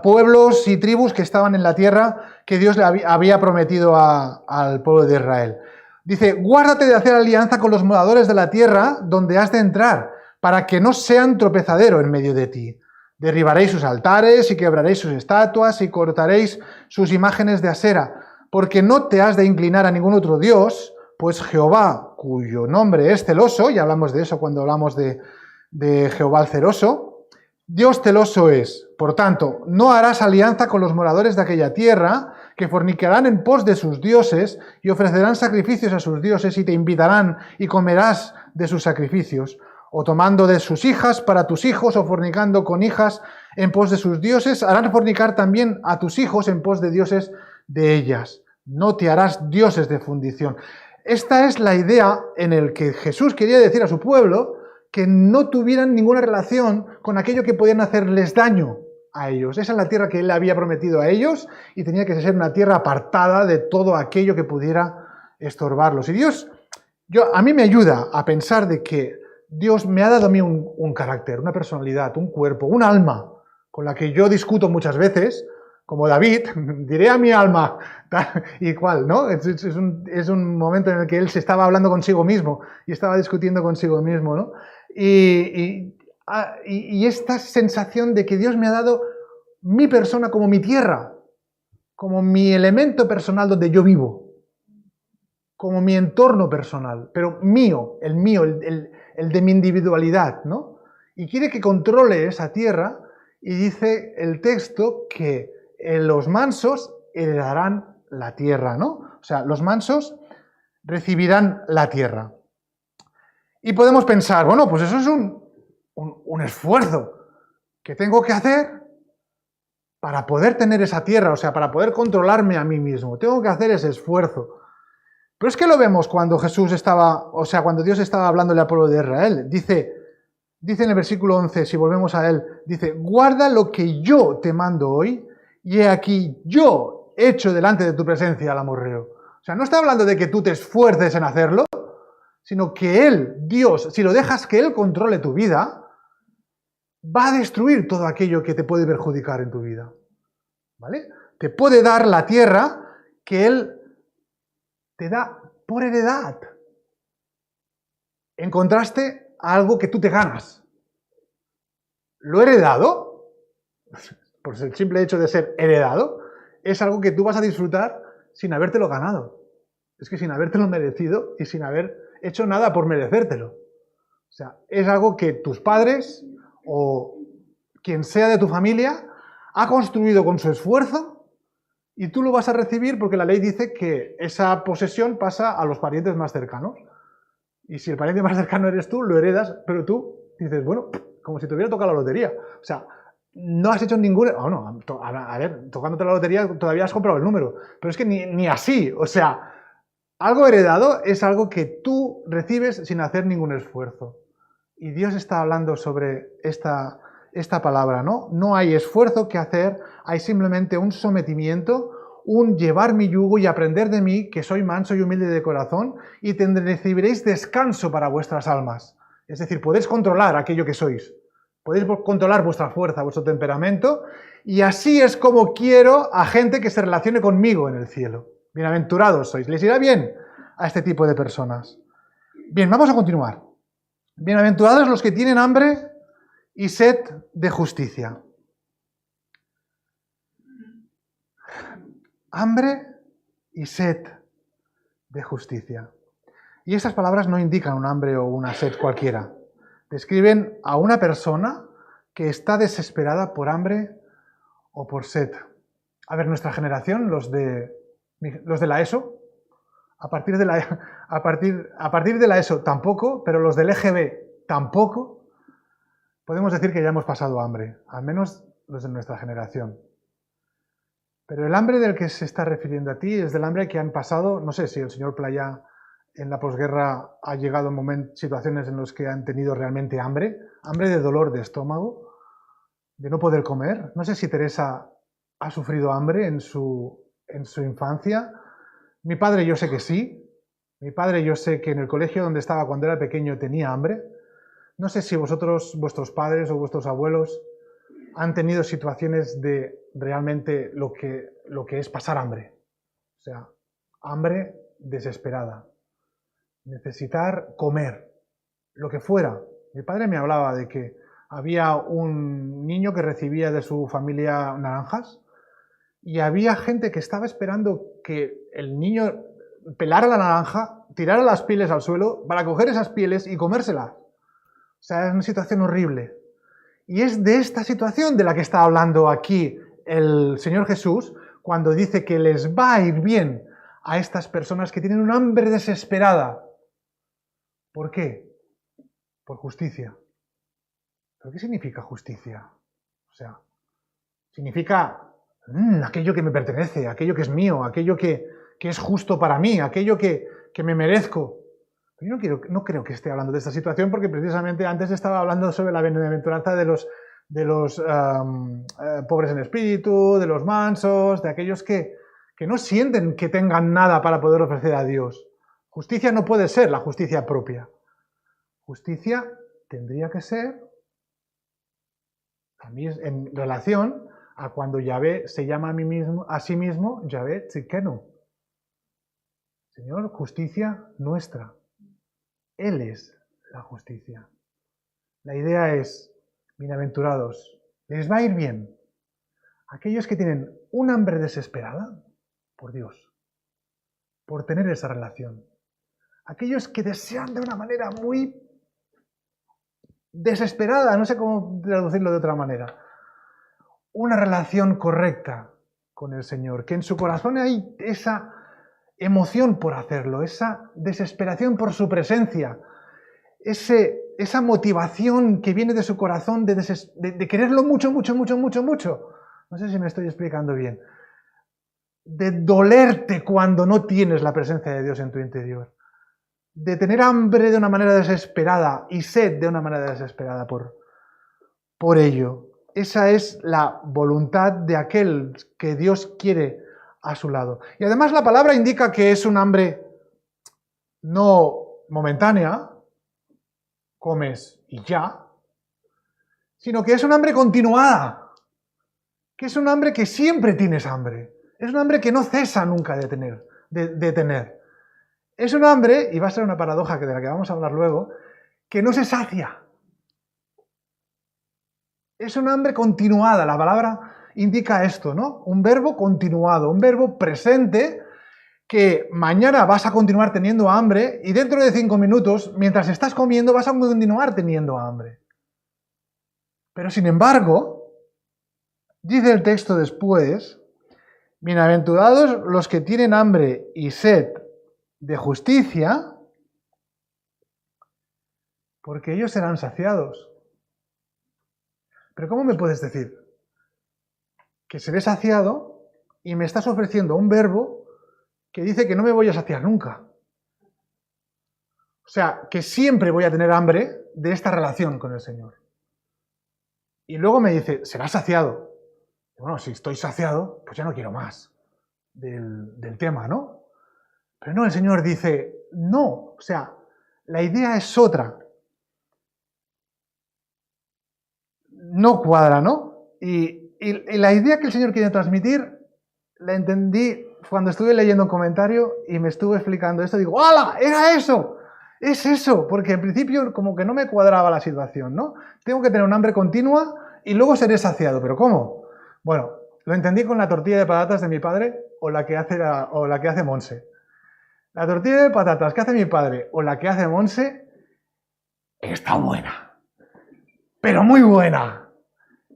pueblos y tribus que estaban en la tierra que Dios le había prometido al pueblo de Israel. Dice, guárdate de hacer alianza con los moradores de la tierra donde has de entrar, para que no sean tropezadero en medio de ti. Derribaréis sus altares y quebraréis sus estatuas y cortaréis sus imágenes de Asera, porque no te has de inclinar a ningún otro Dios, pues Jehová, cuyo nombre es celoso, y hablamos de eso cuando hablamos de Jehová el celoso, Dios celoso es. Por tanto, no harás alianza con los moradores de aquella tierra, que fornicarán en pos de sus dioses y ofrecerán sacrificios a sus dioses y te invitarán y comerás de sus sacrificios, o tomando de sus hijas para tus hijos o fornicando con hijas en pos de sus dioses, harán fornicar también a tus hijos en pos de dioses de ellas. No te harás dioses de fundición. Esta es la idea en la que Jesús quería decir a su pueblo que no tuvieran ninguna relación con aquello que podían hacerles daño a ellos. Esa es la tierra que Él había prometido a ellos y tenía que ser una tierra apartada de todo aquello que pudiera estorbarlos. Y Dios, a mí me ayuda a pensar de que Dios me ha dado a mí un carácter, una personalidad, un cuerpo, un alma, con la que yo discuto muchas veces, como David, diré a mi alma, y cuál, ¿no? Es un momento en el que él se estaba hablando consigo mismo y estaba discutiendo consigo mismo, ¿no? Y esta sensación de que Dios me ha dado mi persona como mi tierra, como mi elemento personal donde yo vivo, como mi entorno personal, pero mío, el de mi individualidad, ¿no? Y quiere que controle esa tierra y dice el texto que los mansos heredarán la tierra, ¿no? O sea, los mansos recibirán la tierra. Y podemos pensar, bueno, pues eso es un esfuerzo que tengo que hacer para poder tener esa tierra, o sea, para poder controlarme a mí mismo. Tengo que hacer ese esfuerzo. Pero es que lo vemos cuando cuando Dios estaba hablándole al pueblo de Israel. Dice en el versículo 11, si volvemos a él, dice, guarda lo que yo te mando hoy, y he aquí yo echo delante de tu presencia al amorreo. O sea, no está hablando de que tú te esfuerces en hacerlo, sino que Él, Dios, si lo dejas que Él controle tu vida, va a destruir todo aquello que te puede perjudicar en tu vida. ¿Vale? Te puede dar la tierra que Él te da por heredad. En contraste a algo que tú te ganas. Lo heredado, por el simple hecho de ser heredado, es algo que tú vas a disfrutar sin habértelo ganado. Es que sin habértelo merecido y sin haber hecho nada por merecértelo. O sea, es algo que tus padres o quien sea de tu familia ha construido con su esfuerzo y tú lo vas a recibir porque la ley dice que esa posesión pasa a los parientes más cercanos. Y si el pariente más cercano eres tú, lo heredas, pero tú dices, bueno, como si te hubiera tocado la lotería. O sea, no has hecho ningún... Oh, no, a ver, tocándote la lotería todavía has comprado el número. Pero es que ni así. O sea, algo heredado es algo que tú recibes sin hacer ningún esfuerzo. Y Dios está hablando sobre esta palabra, ¿no? No hay esfuerzo que hacer, hay simplemente un sometimiento, un llevar mi yugo y aprender de mí, que soy manso y humilde de corazón, y recibiréis descanso para vuestras almas. Es decir, podéis controlar aquello que sois. Podéis controlar vuestra fuerza, vuestro temperamento, y así es como quiero a gente que se relacione conmigo en el cielo. Bienaventurados sois. Les irá bien a este tipo de personas. Bien, vamos a continuar. Bienaventurados los que tienen hambre y sed de justicia. Hambre y sed de justicia. Y estas palabras no indican un hambre o una sed cualquiera. Describen a una persona que está desesperada por hambre o por sed. A ver, nuestra generación, los de la ESO, a partir de la ESO tampoco, pero los del EGB tampoco, podemos decir que ya hemos pasado hambre, al menos los de nuestra generación. Pero el hambre del que se está refiriendo a ti es del hambre que han pasado, no sé si el señor Playa en la posguerra ha llegado en situaciones en las que han tenido realmente hambre de dolor de estómago, de no poder comer. No sé si Teresa ha sufrido hambre en su infancia. Mi padre yo sé que sí. Mi padre yo sé que en el colegio donde estaba cuando era pequeño tenía hambre. No sé si vosotros, vuestros padres o vuestros abuelos han tenido situaciones de realmente lo que es pasar hambre. O sea, hambre desesperada. Necesitar comer, lo que fuera. Mi padre me hablaba de que había un niño que recibía de su familia naranjas y había gente que estaba esperando que el niño pelara la naranja, tirara las pieles al suelo para coger esas pieles y comérselas. O sea, es una situación horrible. Y es de esta situación de la que está hablando aquí el Señor Jesús cuando dice que les va a ir bien a estas personas que tienen un hambre desesperada. ¿Por qué? Por justicia. ¿Pero qué significa justicia? O sea, significa aquello que me pertenece, aquello que es mío, aquello que es justo para mí, aquello que me merezco. Yo no creo que esté hablando de esta situación porque precisamente antes estaba hablando sobre la bienaventuranza de los pobres en espíritu, de los mansos, de aquellos que no sienten que tengan nada para poder ofrecer a Dios. Justicia no puede ser la justicia propia. Justicia tendría que ser en relación a cuando Yahvé se llama a sí mismo Yahvé Tzidkenu. Señor, justicia nuestra. Él es la justicia. La idea es, bienaventurados, les va a ir bien. Aquellos que tienen un hambre desesperada por Dios, por tener esa relación. Aquellos que desean de una manera muy desesperada, no sé cómo traducirlo de otra manera, una relación correcta con el Señor, que en su corazón hay esa emoción por hacerlo, esa desesperación por su presencia, esa motivación que viene de su corazón de quererlo mucho, mucho, mucho, mucho, mucho. No sé si me estoy explicando bien. De dolerte cuando no tienes la presencia de Dios en tu interior. De tener hambre de una manera desesperada y sed de una manera desesperada por ello. Esa es la voluntad de aquel que Dios quiere a su lado. Y además la palabra indica que es un hambre no momentánea, comes y ya, sino que es un hambre continuada, que es un hambre que siempre tienes hambre, es un hambre que no cesa nunca de tener. Es un hambre, y va a ser una paradoja de la que vamos a hablar luego, que no se sacia. Es un hambre continuada, la palabra indica esto, ¿no? Un verbo continuado, un verbo presente que mañana vas a continuar teniendo hambre y dentro de 5 minutos, mientras estás comiendo, vas a continuar teniendo hambre. Pero sin embargo, dice el texto después, bienaventurados los que tienen hambre y sed de justicia, porque ellos serán saciados. Pero ¿cómo me puedes decir que seré saciado y me estás ofreciendo un verbo que dice que no me voy a saciar nunca? O sea, que siempre voy a tener hambre de esta relación con el Señor. Y luego me dice, serás saciado. Bueno, si estoy saciado, pues ya no quiero más del tema, ¿no? Pero no, el Señor dice, no, o sea, la idea es otra. No cuadra, ¿no? Y la idea que el Señor quiere transmitir, la entendí cuando estuve leyendo un comentario y me estuvo explicando esto. Digo, ¡hala! ¡Era eso! Es eso, porque en principio como que no me cuadraba la situación, ¿no? Tengo que tener un hambre continua y luego seré saciado. ¿Pero cómo? Bueno, lo entendí con la tortilla de patatas de mi padre o la que hace Monse. La tortilla de patatas que hace mi padre o la que hace Monse está buena. Pero muy buena.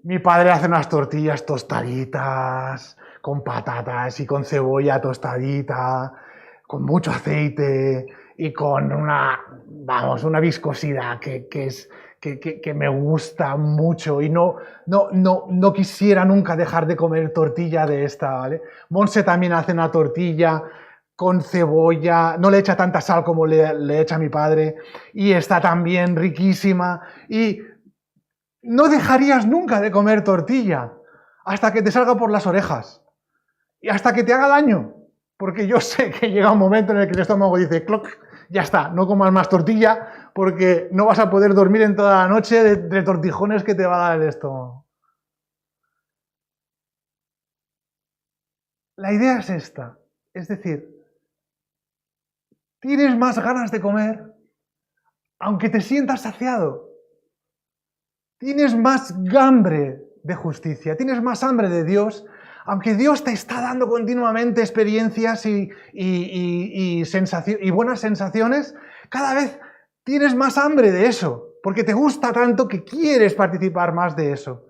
Mi padre hace unas tortillas tostaditas, con patatas y con cebolla tostadita, con mucho aceite y con una viscosidad que me gusta mucho y no quisiera nunca dejar de comer tortilla de esta, ¿vale? Monse también hace una tortilla con cebolla, no le echa tanta sal como le echa mi padre y está también riquísima y no dejarías nunca de comer tortilla hasta que te salga por las orejas y hasta que te haga daño, porque yo sé que llega un momento en el que el estómago dice ¡cloc! Ya está, no comas más tortilla porque no vas a poder dormir en toda la noche de tortijones que te va a dar el estómago. La idea es esta, es decir, tienes más ganas de comer aunque te sientas saciado. Tienes más hambre de justicia, tienes más hambre de Dios, aunque Dios te está dando continuamente experiencias y buenas sensaciones, cada vez tienes más hambre de eso. porque te gusta tanto que quieres participar más de eso.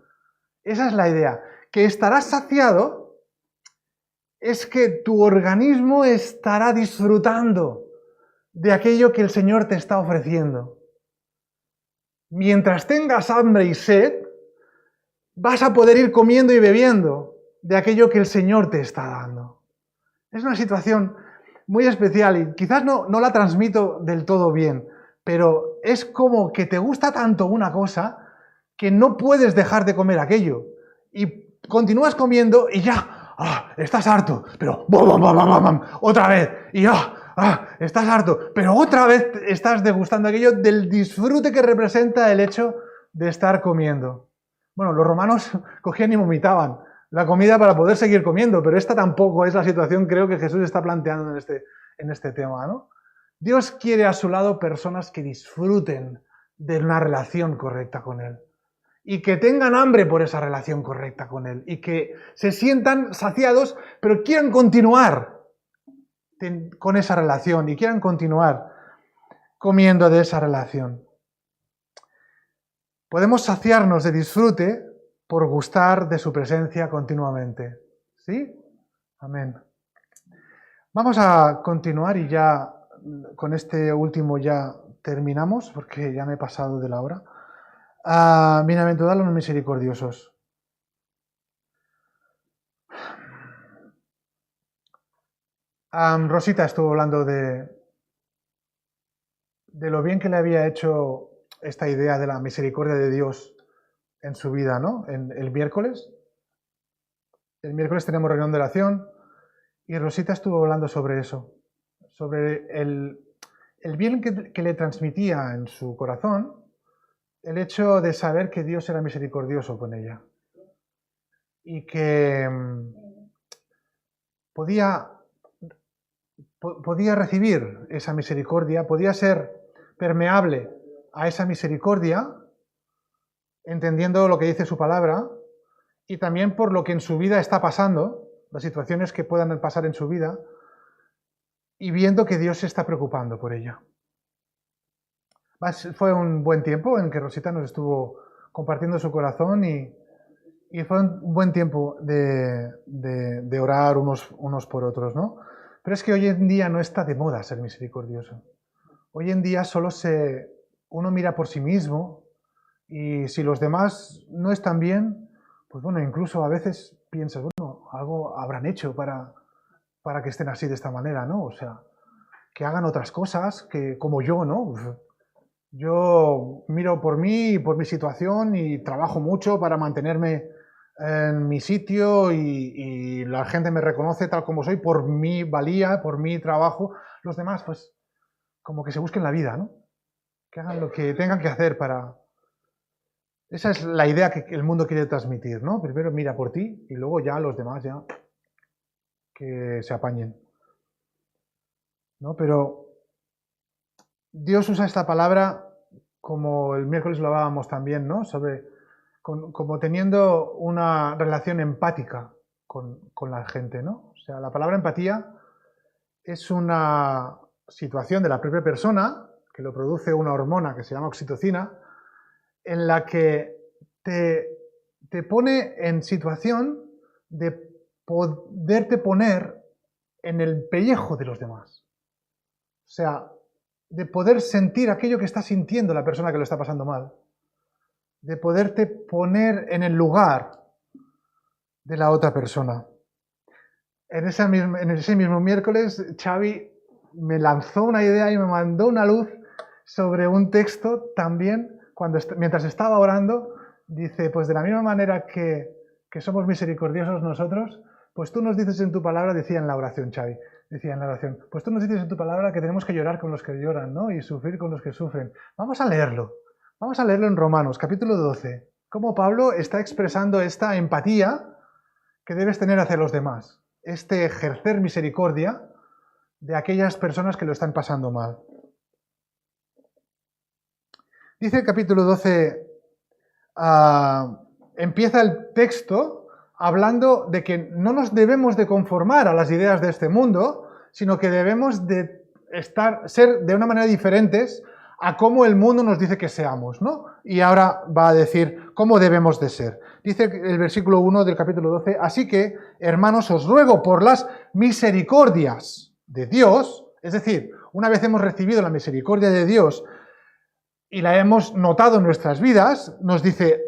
Esa es la idea. Que estarás saciado es que tu organismo estará disfrutando de aquello que el Señor te está ofreciendo. Mientras tengas hambre y sed, vas a poder ir comiendo y bebiendo de aquello que el Señor te está dando. Es una situación muy especial y quizás no la transmito del todo bien, pero es como que te gusta tanto una cosa que no puedes dejar de comer aquello. Y continúas comiendo y ya, estás harto, pero otra vez, y ya, estás harto, pero otra vez estás degustando aquello del disfrute que representa el hecho de estar comiendo. Bueno, los romanos cogían y vomitaban la comida para poder seguir comiendo, pero esta tampoco es la situación, creo, que Jesús está planteando en este tema, ¿no? Dios quiere a su lado personas que disfruten de una relación correcta con Él y que tengan hambre por esa relación correcta con Él y que se sientan saciados, pero quieran continuar con esa relación y quieran continuar comiendo de esa relación. Podemos saciarnos de disfrute por gustar de su presencia continuamente. ¿Sí? Amén. Vamos a continuar y ya con este último ya terminamos, porque ya me he pasado de la hora. Bienaventurados los misericordiosos. Rosita estuvo hablando de lo bien que le había hecho esta idea de la misericordia de Dios en su vida, ¿no? El miércoles. El miércoles tenemos reunión de oración y Rosita estuvo hablando sobre eso, sobre el bien que le transmitía en su corazón el hecho de saber que Dios era misericordioso con ella y que podía recibir esa misericordia, podía ser permeable a esa misericordia, entendiendo lo que dice su palabra, y también por lo que en su vida está pasando, las situaciones que puedan pasar en su vida, y viendo que Dios se está preocupando por ella. Fue un buen tiempo en que Rosita nos estuvo compartiendo su corazón y fue un buen tiempo de orar unos por otros, ¿no? Pero es que hoy en día no está de moda ser misericordioso. Hoy en día uno mira por sí mismo y si los demás no están bien, pues bueno, incluso a veces piensas, bueno, algo habrán hecho para que estén así de esta manera, ¿no? O sea, que hagan otras cosas, que como yo, ¿no? Yo miro por mí y por mi situación y trabajo mucho para mantenerme en mi sitio y la gente me reconoce tal como soy por mi valía, por mi trabajo. Los demás, pues, como que se busquen la vida, ¿no? Que hagan lo que tengan que hacer para... Esa es la idea que el mundo quiere transmitir, ¿no? Primero mira por ti y luego ya los demás ya que se apañen, ¿no? Pero Dios usa esta palabra, como el miércoles lo hablábamos también, ¿no? Como teniendo una relación empática con la gente, ¿no? O sea, la palabra empatía es una situación de la propia persona, que lo produce una hormona que se llama oxitocina, en la que te pone en situación de poderte poner en el pellejo de los demás. O sea, de poder sentir aquello que está sintiendo la persona que lo está pasando mal. De poderte poner en el lugar de la otra persona. En ese mismo miércoles, Xavi me lanzó una idea y me mandó una luz sobre un texto también, mientras estaba orando, dice, pues de la misma manera que somos misericordiosos nosotros, pues tú nos dices en tu palabra, decía en la oración, Xavi, decía en la oración, pues tú nos dices en tu palabra que tenemos que llorar con los que lloran, ¿no? Y sufrir con los que sufren. Vamos a leerlo en Romanos, capítulo 12, cómo Pablo está expresando esta empatía que debes tener hacia los demás, este ejercer misericordia de aquellas personas que lo están pasando mal. Dice el capítulo 12, empieza el texto hablando de que no nos debemos de conformar a las ideas de este mundo, sino que debemos de ser de una manera diferentes a cómo el mundo nos dice que seamos, ¿no? Y ahora va a decir cómo debemos de ser. Dice el versículo 1 del capítulo 12, así que, hermanos, os ruego por las misericordias de Dios, es decir, una vez hemos recibido la misericordia de Dios y la hemos notado en nuestras vidas, nos dice,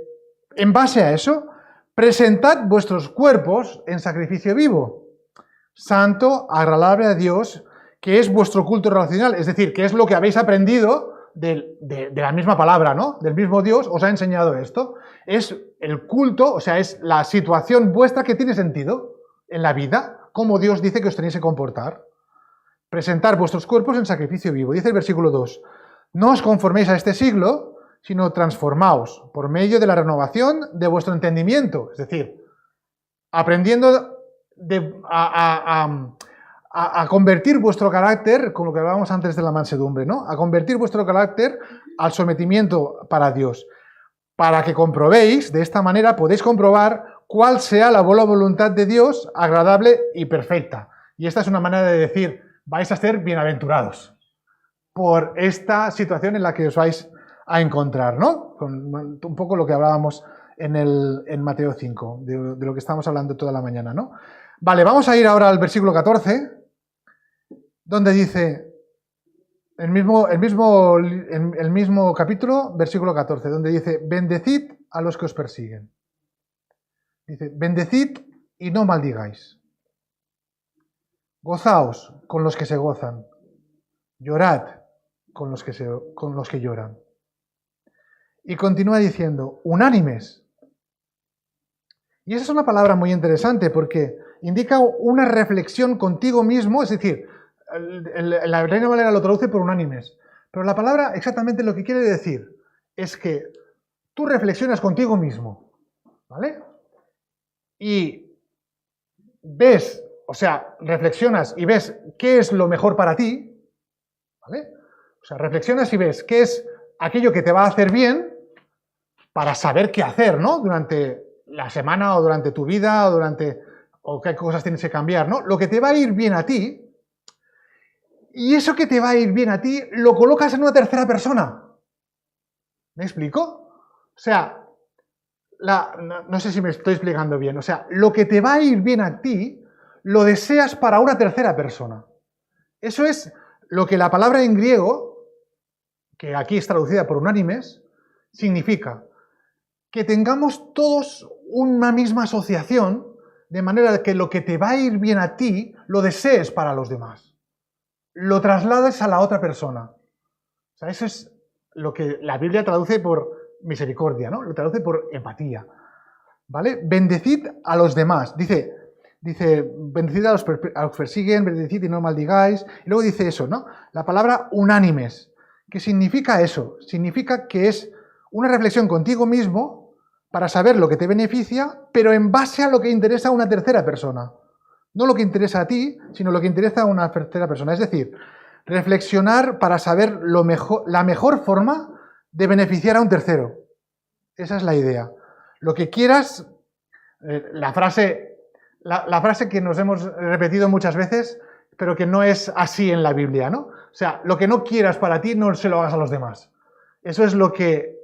en base a eso, presentad vuestros cuerpos en sacrificio vivo, santo, agradable a Dios, que es vuestro culto relacional, es decir, que es lo que habéis aprendido de la misma palabra, ¿no? Del mismo Dios os ha enseñado esto. Es el culto, o sea, es la situación vuestra que tiene sentido en la vida, como Dios dice que os tenéis que comportar. Presentar vuestros cuerpos en sacrificio vivo. Dice el versículo 2, no os conforméis a este siglo, sino transformaos por medio de la renovación de vuestro entendimiento, es decir, aprendiendo a convertir vuestro carácter, con lo que hablábamos antes de la mansedumbre, ¿no? A convertir vuestro carácter al sometimiento para Dios, para que comprobéis, de esta manera podéis comprobar cuál sea la buena voluntad de Dios, agradable y perfecta. Y esta es una manera de decir, vais a ser bienaventurados por esta situación en la que os vais a encontrar, ¿no? Con un poco lo que hablábamos en Mateo 5, de lo que estamos hablando toda la mañana, ¿no? Vale, vamos a ir ahora al versículo 14, donde dice, el mismo capítulo, versículo 14, donde dice, bendecid a los que os persiguen. Dice, bendecid y no maldigáis. Gozaos con los que se gozan. Llorad con los que lloran. Y continúa diciendo, unánimes. Y esa es una palabra muy interesante porque indica una reflexión contigo mismo, es decir, la Reina Valera lo traduce por unánimes, pero la palabra exactamente lo que quiere decir es que tú reflexionas contigo mismo, ¿vale? Y ves, o sea, reflexionas y ves qué es lo mejor para ti, ¿vale? O sea, reflexionas y ves qué es aquello que te va a hacer bien para saber qué hacer, ¿no? Durante la semana o durante tu vida o qué cosas tienes que cambiar, ¿no? Lo que te va a ir bien a ti, y eso que te va a ir bien a ti lo colocas en una tercera persona. ¿Me explico? O sea, no sé si me estoy explicando bien, o sea, lo que te va a ir bien a ti lo deseas para una tercera persona. Eso es lo que la palabra en griego, que aquí es traducida por unánimes, significa que tengamos todos una misma asociación, de manera que lo que te va a ir bien a ti, lo desees para los demás. Lo traslades a la otra persona. O sea, eso es lo que la Biblia traduce por misericordia, ¿no? Lo traduce por empatía. ¿Vale? Bendecid a los demás. Dice, bendecid a los que persiguen, bendecid y no maldigáis. Y luego dice eso, ¿no? La palabra unánimes. ¿Qué significa eso? Significa que es una reflexión contigo mismo para saber lo que te beneficia, pero en base a lo que interesa a una tercera persona. No lo que interesa a ti, sino lo que interesa a una tercera persona. Es decir, reflexionar para saber la mejor forma de beneficiar a un tercero. Esa es la idea. Lo que quieras, la frase que nos hemos repetido muchas veces, pero que no es así en la Biblia, ¿no? O sea, lo que no quieras para ti, no se lo hagas a los demás. Eso es lo que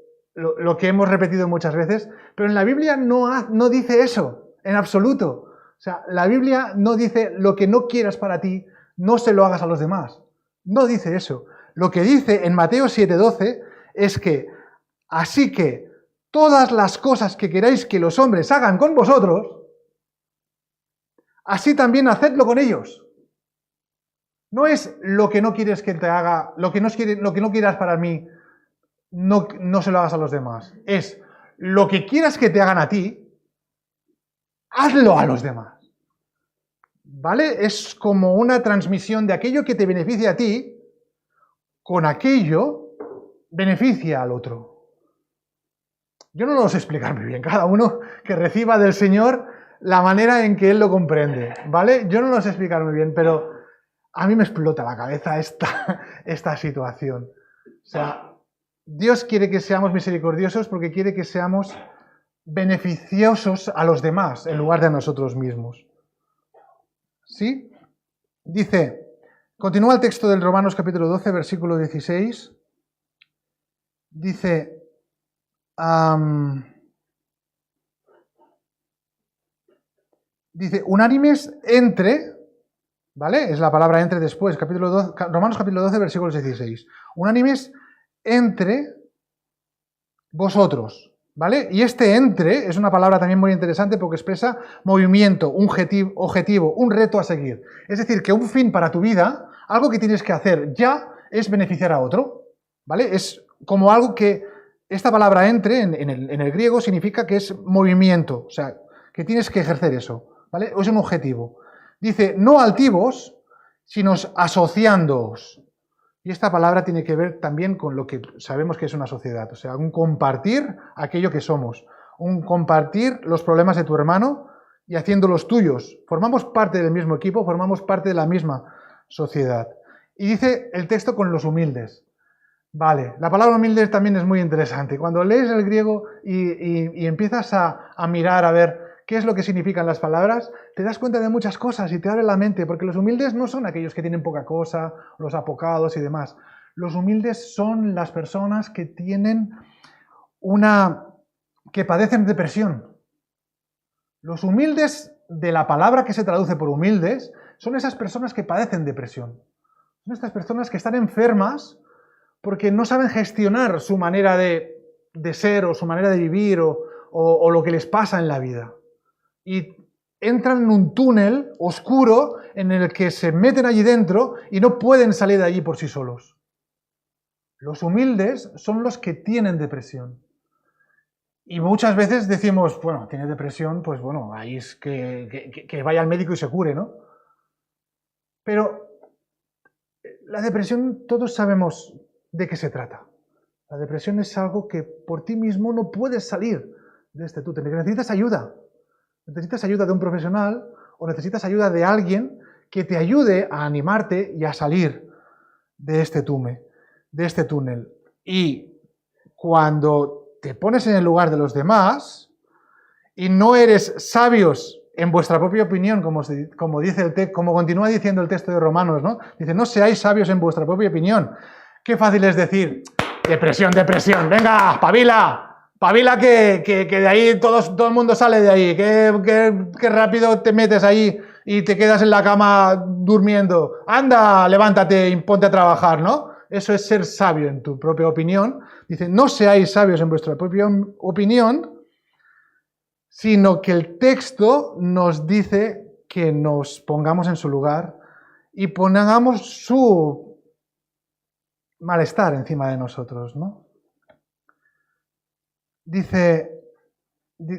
hemos repetido muchas veces, pero en la Biblia no dice eso, en absoluto. O sea, la Biblia no dice lo que no quieras para ti, no se lo hagas a los demás. No dice eso. Lo que dice en Mateo 7:12 es que, así que todas las cosas que queráis que los hombres hagan con vosotros, así también hacedlo con ellos. No es lo que no quieres que te haga, lo que no quieras para mí, no se lo hagas a los demás. Es lo que quieras que te hagan a ti, hazlo a los demás. ¿Vale? Es como una transmisión de aquello que te beneficia a ti, con aquello beneficia al otro. Yo no lo sé explicar muy bien, cada uno que reciba del Señor la manera en que Él lo comprende, ¿vale? Yo no lo sé explicar muy bien, pero a mí me explota la cabeza esta situación. O sea, Dios quiere que seamos misericordiosos porque quiere que seamos beneficiosos a los demás en lugar de a nosotros mismos. ¿Sí? Dice, continúa el texto del Romanos capítulo 12, versículo 16. Dice, dice, unánimes entre, ¿vale? Es la palabra entre después, capítulo 12, Romanos capítulo 12, versículos 16. Unánimes entre vosotros, ¿vale? Y este entre es una palabra también muy interesante porque expresa movimiento, un objetivo, un reto a seguir. Es decir, que un fin para tu vida, algo que tienes que hacer ya, es beneficiar a otro, ¿vale? Es como algo que esta palabra entre en el griego significa que es movimiento, o sea, que tienes que ejercer eso, ¿vale? Es un objetivo. Dice, no altivos, sino asociándoos. Y esta palabra tiene que ver también con lo que sabemos que es una sociedad, o sea, un compartir aquello que somos, un compartir los problemas de tu hermano y haciéndolos tuyos. Formamos parte del mismo equipo, formamos parte de la misma sociedad. Y dice el texto con los humildes. Vale, la palabra humilde también es muy interesante. Cuando lees el griego y empiezas a mirar, a ver qué es lo que significan las palabras, te das cuenta de muchas cosas y te abre la mente, porque los humildes no son aquellos que tienen poca cosa, los apocados y demás. Los humildes son las personas que tienen que padecen depresión. Los humildes, de la palabra que se traduce por humildes, son esas personas que padecen depresión. Son estas personas que están enfermas porque no saben gestionar su manera de ser o su manera de vivir o lo que les pasa en la vida. Y entran en un túnel oscuro en el que se meten allí dentro y no pueden salir de allí por sí solos. Los humildes son los que tienen depresión. Y muchas veces decimos, bueno, tiene depresión, pues bueno, ahí es que vaya al médico y se cure, ¿no? Pero la depresión, todos sabemos de qué se trata. La depresión es algo que por ti mismo no puedes salir de este túnel, que necesitas ayuda. Necesitas ayuda de un profesional o necesitas ayuda de alguien que te ayude a animarte y a salir de este túnel. Y cuando te pones en el lugar de los demás y no eres sabios en vuestra propia opinión, como continúa diciendo el texto de Romanos, ¿no? Dice, no seáis sabios en vuestra propia opinión. Qué fácil es decir, depresión, venga, pabila que de ahí todo el mundo sale de ahí, que rápido te metes ahí y te quedas en la cama durmiendo. Anda, levántate y ponte a trabajar, ¿no? Eso es ser sabio en tu propia opinión. Dice, no seáis sabios en vuestra propia opinión, sino que el texto nos dice que nos pongamos en su lugar y pongamos su malestar encima de nosotros, ¿no? Dice,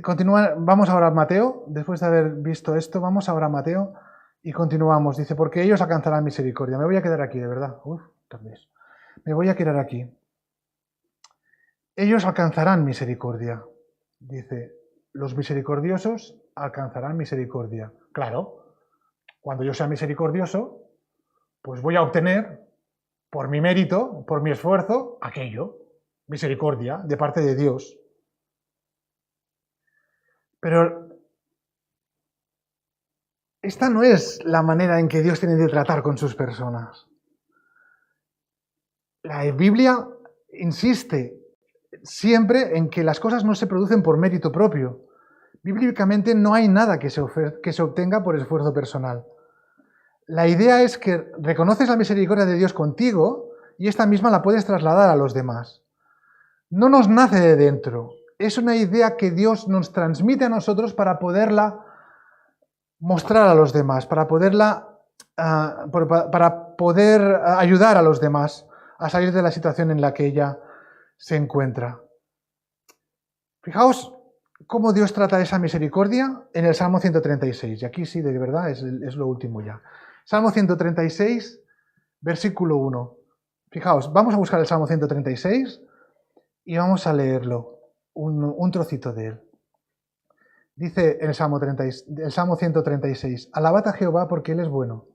continúa, vamos ahora a Mateo, después de haber visto esto, vamos ahora a Mateo y continuamos. Dice, porque ellos alcanzarán misericordia. Me voy a quedar aquí, de verdad. También. Me voy a quedar aquí. Ellos alcanzarán misericordia. Dice, los misericordiosos alcanzarán misericordia. Claro, cuando yo sea misericordioso, pues voy a obtener, por mi mérito, por mi esfuerzo, aquello, misericordia, de parte de Dios. Pero esta no es la manera en que Dios tiene de tratar con sus personas. La Biblia insiste siempre en que las cosas no se producen por mérito propio. Bíblicamente no hay nada que se obtenga por esfuerzo personal. La idea es que reconoces la misericordia de Dios contigo y esta misma la puedes trasladar a los demás. No nos nace de dentro. Es una idea que Dios nos transmite a nosotros para poderla mostrar a los demás, para poder ayudar a los demás a salir de la situación en la que ella se encuentra. Fijaos cómo Dios trata esa misericordia en el Salmo 136. Y aquí sí, de verdad, es lo último ya. Salmo 136, versículo 1. Fijaos, vamos a buscar el Salmo 136 y vamos a leerlo, un trocito de él. Dice el Salmo 136, alabad a Jehová porque Él es bueno,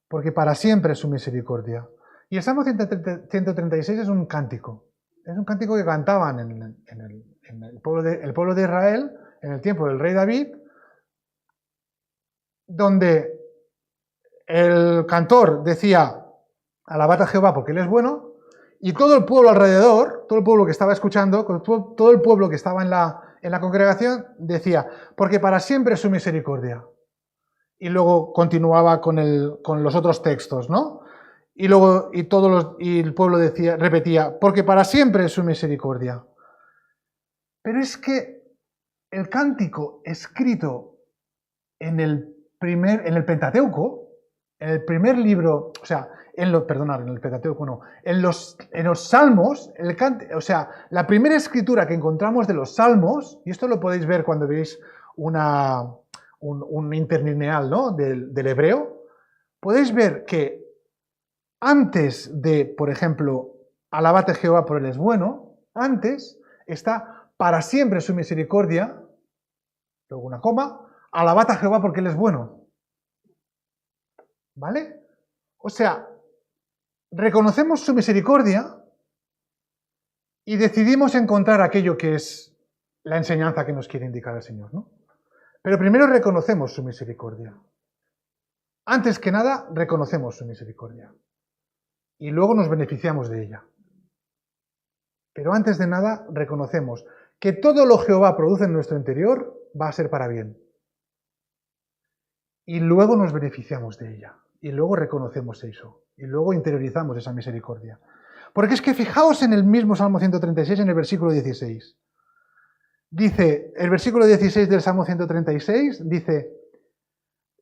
porque para siempre es su misericordia. Y el Salmo 136 es un cántico que cantaban en el pueblo de Israel, en el tiempo del rey David, donde el cantor decía, alabad a Jehová porque Él es bueno, Y todo el pueblo alrededor, todo el pueblo que estaba escuchando, todo el pueblo que estaba en la congregación, decía, porque para siempre es su misericordia. Y luego continuaba con los otros textos, ¿no? Y luego y el pueblo repetía, porque para siempre es su misericordia. Pero es que el cántico escrito en el Pentateuco, en el primer libro, o sea, en el Pentateuco no, en los Salmos, la primera escritura que encontramos de los Salmos, y esto lo podéis ver cuando veis un interlineal, ¿no?, del hebreo, podéis ver que antes de, por ejemplo, alabad a Jehová por él es bueno, antes está para siempre su misericordia, luego una coma, alabad a Jehová porque él es bueno. ¿Vale? O sea, reconocemos su misericordia y decidimos encontrar aquello que es la enseñanza que nos quiere indicar el Señor, ¿no? Pero primero reconocemos su misericordia. Antes que nada, reconocemos su misericordia. Y luego nos beneficiamos de ella. Pero antes de nada, reconocemos que todo lo Jehová produce en nuestro interior va a ser para bien. Y luego nos beneficiamos de ella. Y luego reconocemos eso. Y luego interiorizamos esa misericordia. Porque es que fijaos en el mismo Salmo 136, en el versículo 16. Dice, el versículo 16 del Salmo 136, dice,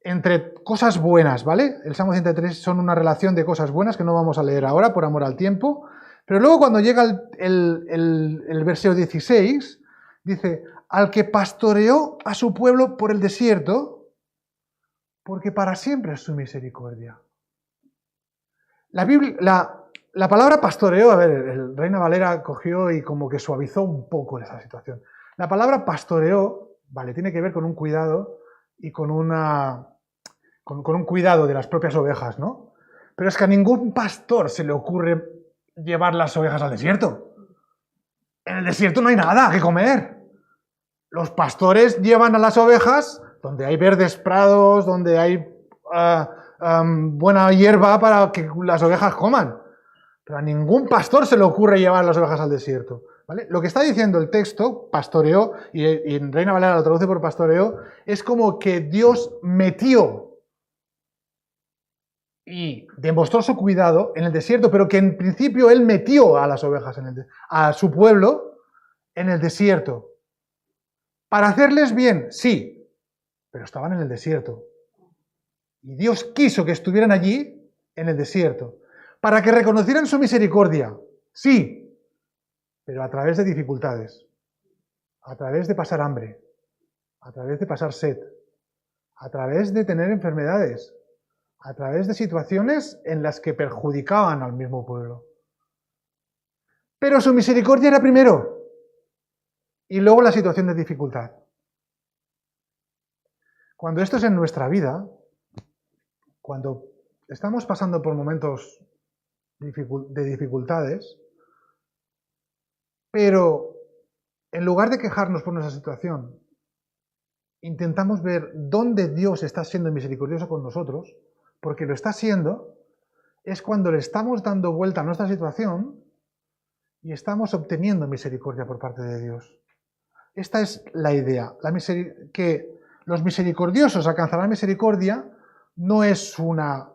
entre cosas buenas, ¿vale? El Salmo 103 son una relación de cosas buenas que no vamos a leer ahora por amor al tiempo. Pero luego cuando llega el versículo 16, dice, al que pastoreó a su pueblo por el desierto, porque para siempre es su misericordia. La palabra pastoreo, a ver, el Reina Valera cogió y como que suavizó un poco esa situación. La palabra pastoreo, vale, tiene que ver con un cuidado y con un cuidado de las propias ovejas, ¿no? Pero es que a ningún pastor se le ocurre llevar las ovejas al desierto. En el desierto no hay nada que comer. Los pastores llevan a las ovejas donde hay verdes prados, donde hay buena hierba para que las ovejas coman. Pero a ningún pastor se le ocurre llevar las ovejas al desierto. ¿Vale? Lo que está diciendo el texto, pastoreo, y en Reina Valera lo traduce por pastoreo, es como que Dios metió y demostró su cuidado en el desierto, pero que en principio Él metió a las ovejas, a su pueblo, en el desierto. ¿Para hacerles bien? Sí, pero estaban en el desierto. Y Dios quiso que estuvieran allí, en el desierto, para que reconocieran su misericordia. Sí, pero a través de dificultades, a través de pasar hambre, a través de pasar sed, a través de tener enfermedades, a través de situaciones en las que perjudicaban al mismo pueblo. Pero su misericordia era primero, y luego la situación de dificultad. Cuando esto es en nuestra vida, cuando estamos pasando por momentos de dificultades, pero en lugar de quejarnos por nuestra situación, intentamos ver dónde Dios está siendo misericordioso con nosotros, porque lo está siendo, es cuando le estamos dando vuelta a nuestra situación y estamos obteniendo misericordia por parte de Dios. Esta es la idea, que los misericordiosos alcanzarán misericordia no es una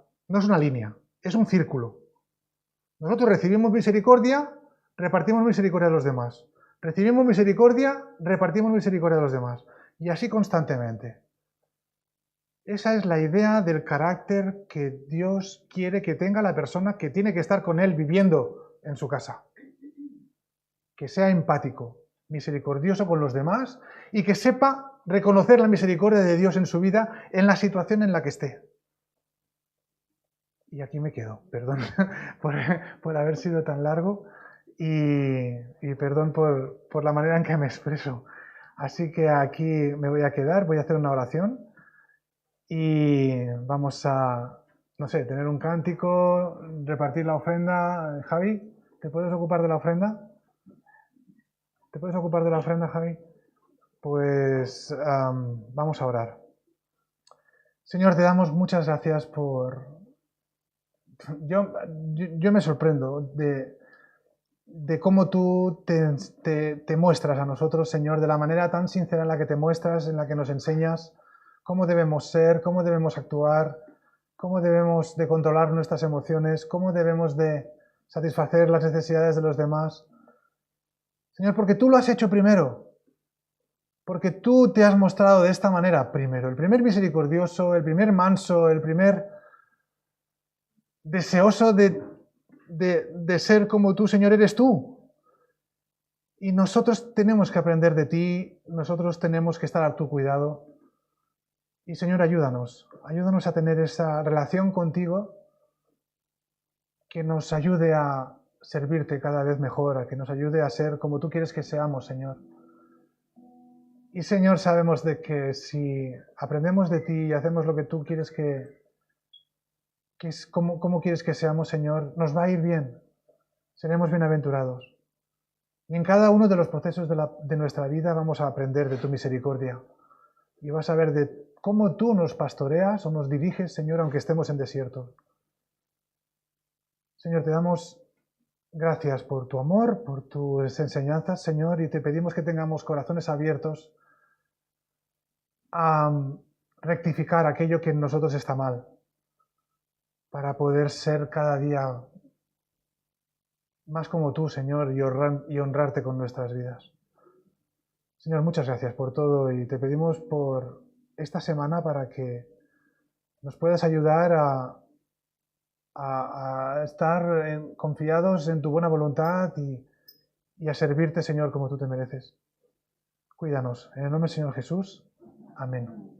línea, es un círculo. Nosotros recibimos misericordia, repartimos misericordia a los demás. Recibimos misericordia, repartimos misericordia a los demás. Y así constantemente. Esa es la idea del carácter que Dios quiere que tenga la persona que tiene que estar con Él viviendo en su casa. Que sea empático, misericordioso con los demás y que sepa reconocer la misericordia de Dios en su vida en la situación en la que esté. Y aquí me quedo, perdón por haber sido tan largo y perdón por la manera en que me expreso. Así que aquí me voy a quedar, voy a hacer una oración y vamos a, no sé, tener un cántico, repartir la ofrenda. Javi, ¿te puedes ocupar de la ofrenda? ¿Te puedes ocupar de la ofrenda, Javi? Pues vamos a orar. Señor, te damos muchas gracias por... Yo me sorprendo de cómo tú te muestras a nosotros, Señor, de la manera tan sincera en la que te muestras, en la que nos enseñas cómo debemos ser, cómo debemos actuar, cómo debemos de controlar nuestras emociones, cómo debemos de satisfacer las necesidades de los demás. Señor, porque tú lo has hecho primero, porque tú te has mostrado de esta manera primero, el primer misericordioso, el primer manso, el primer deseoso de ser como tú, Señor, eres tú. Y nosotros tenemos que aprender de ti, nosotros tenemos que estar a tu cuidado. Y Señor, ayúdanos a tener esa relación contigo que nos ayude a servirte cada vez mejor, a que nos ayude a ser como tú quieres que seamos, Señor. Y Señor, sabemos de que si aprendemos de ti y hacemos lo que tú quieres como quieres que seamos, Señor, nos va a ir bien, seremos bienaventurados. Y en cada uno de los procesos de nuestra vida vamos a aprender de tu misericordia. Y vas a ver de cómo tú nos pastoreas o nos diriges, Señor, aunque estemos en desierto. Señor, te damos gracias por tu amor, por tus enseñanzas, Señor, y te pedimos que tengamos corazones abiertos a rectificar aquello que en nosotros está mal, para poder ser cada día más como tú, Señor, y honrarte con nuestras vidas. Señor, muchas gracias por todo y te pedimos por esta semana para que nos puedas ayudar a estar confiados en tu buena voluntad y a servirte, Señor, como tú te mereces. Cuídanos. En el nombre del Señor Jesús. Amén.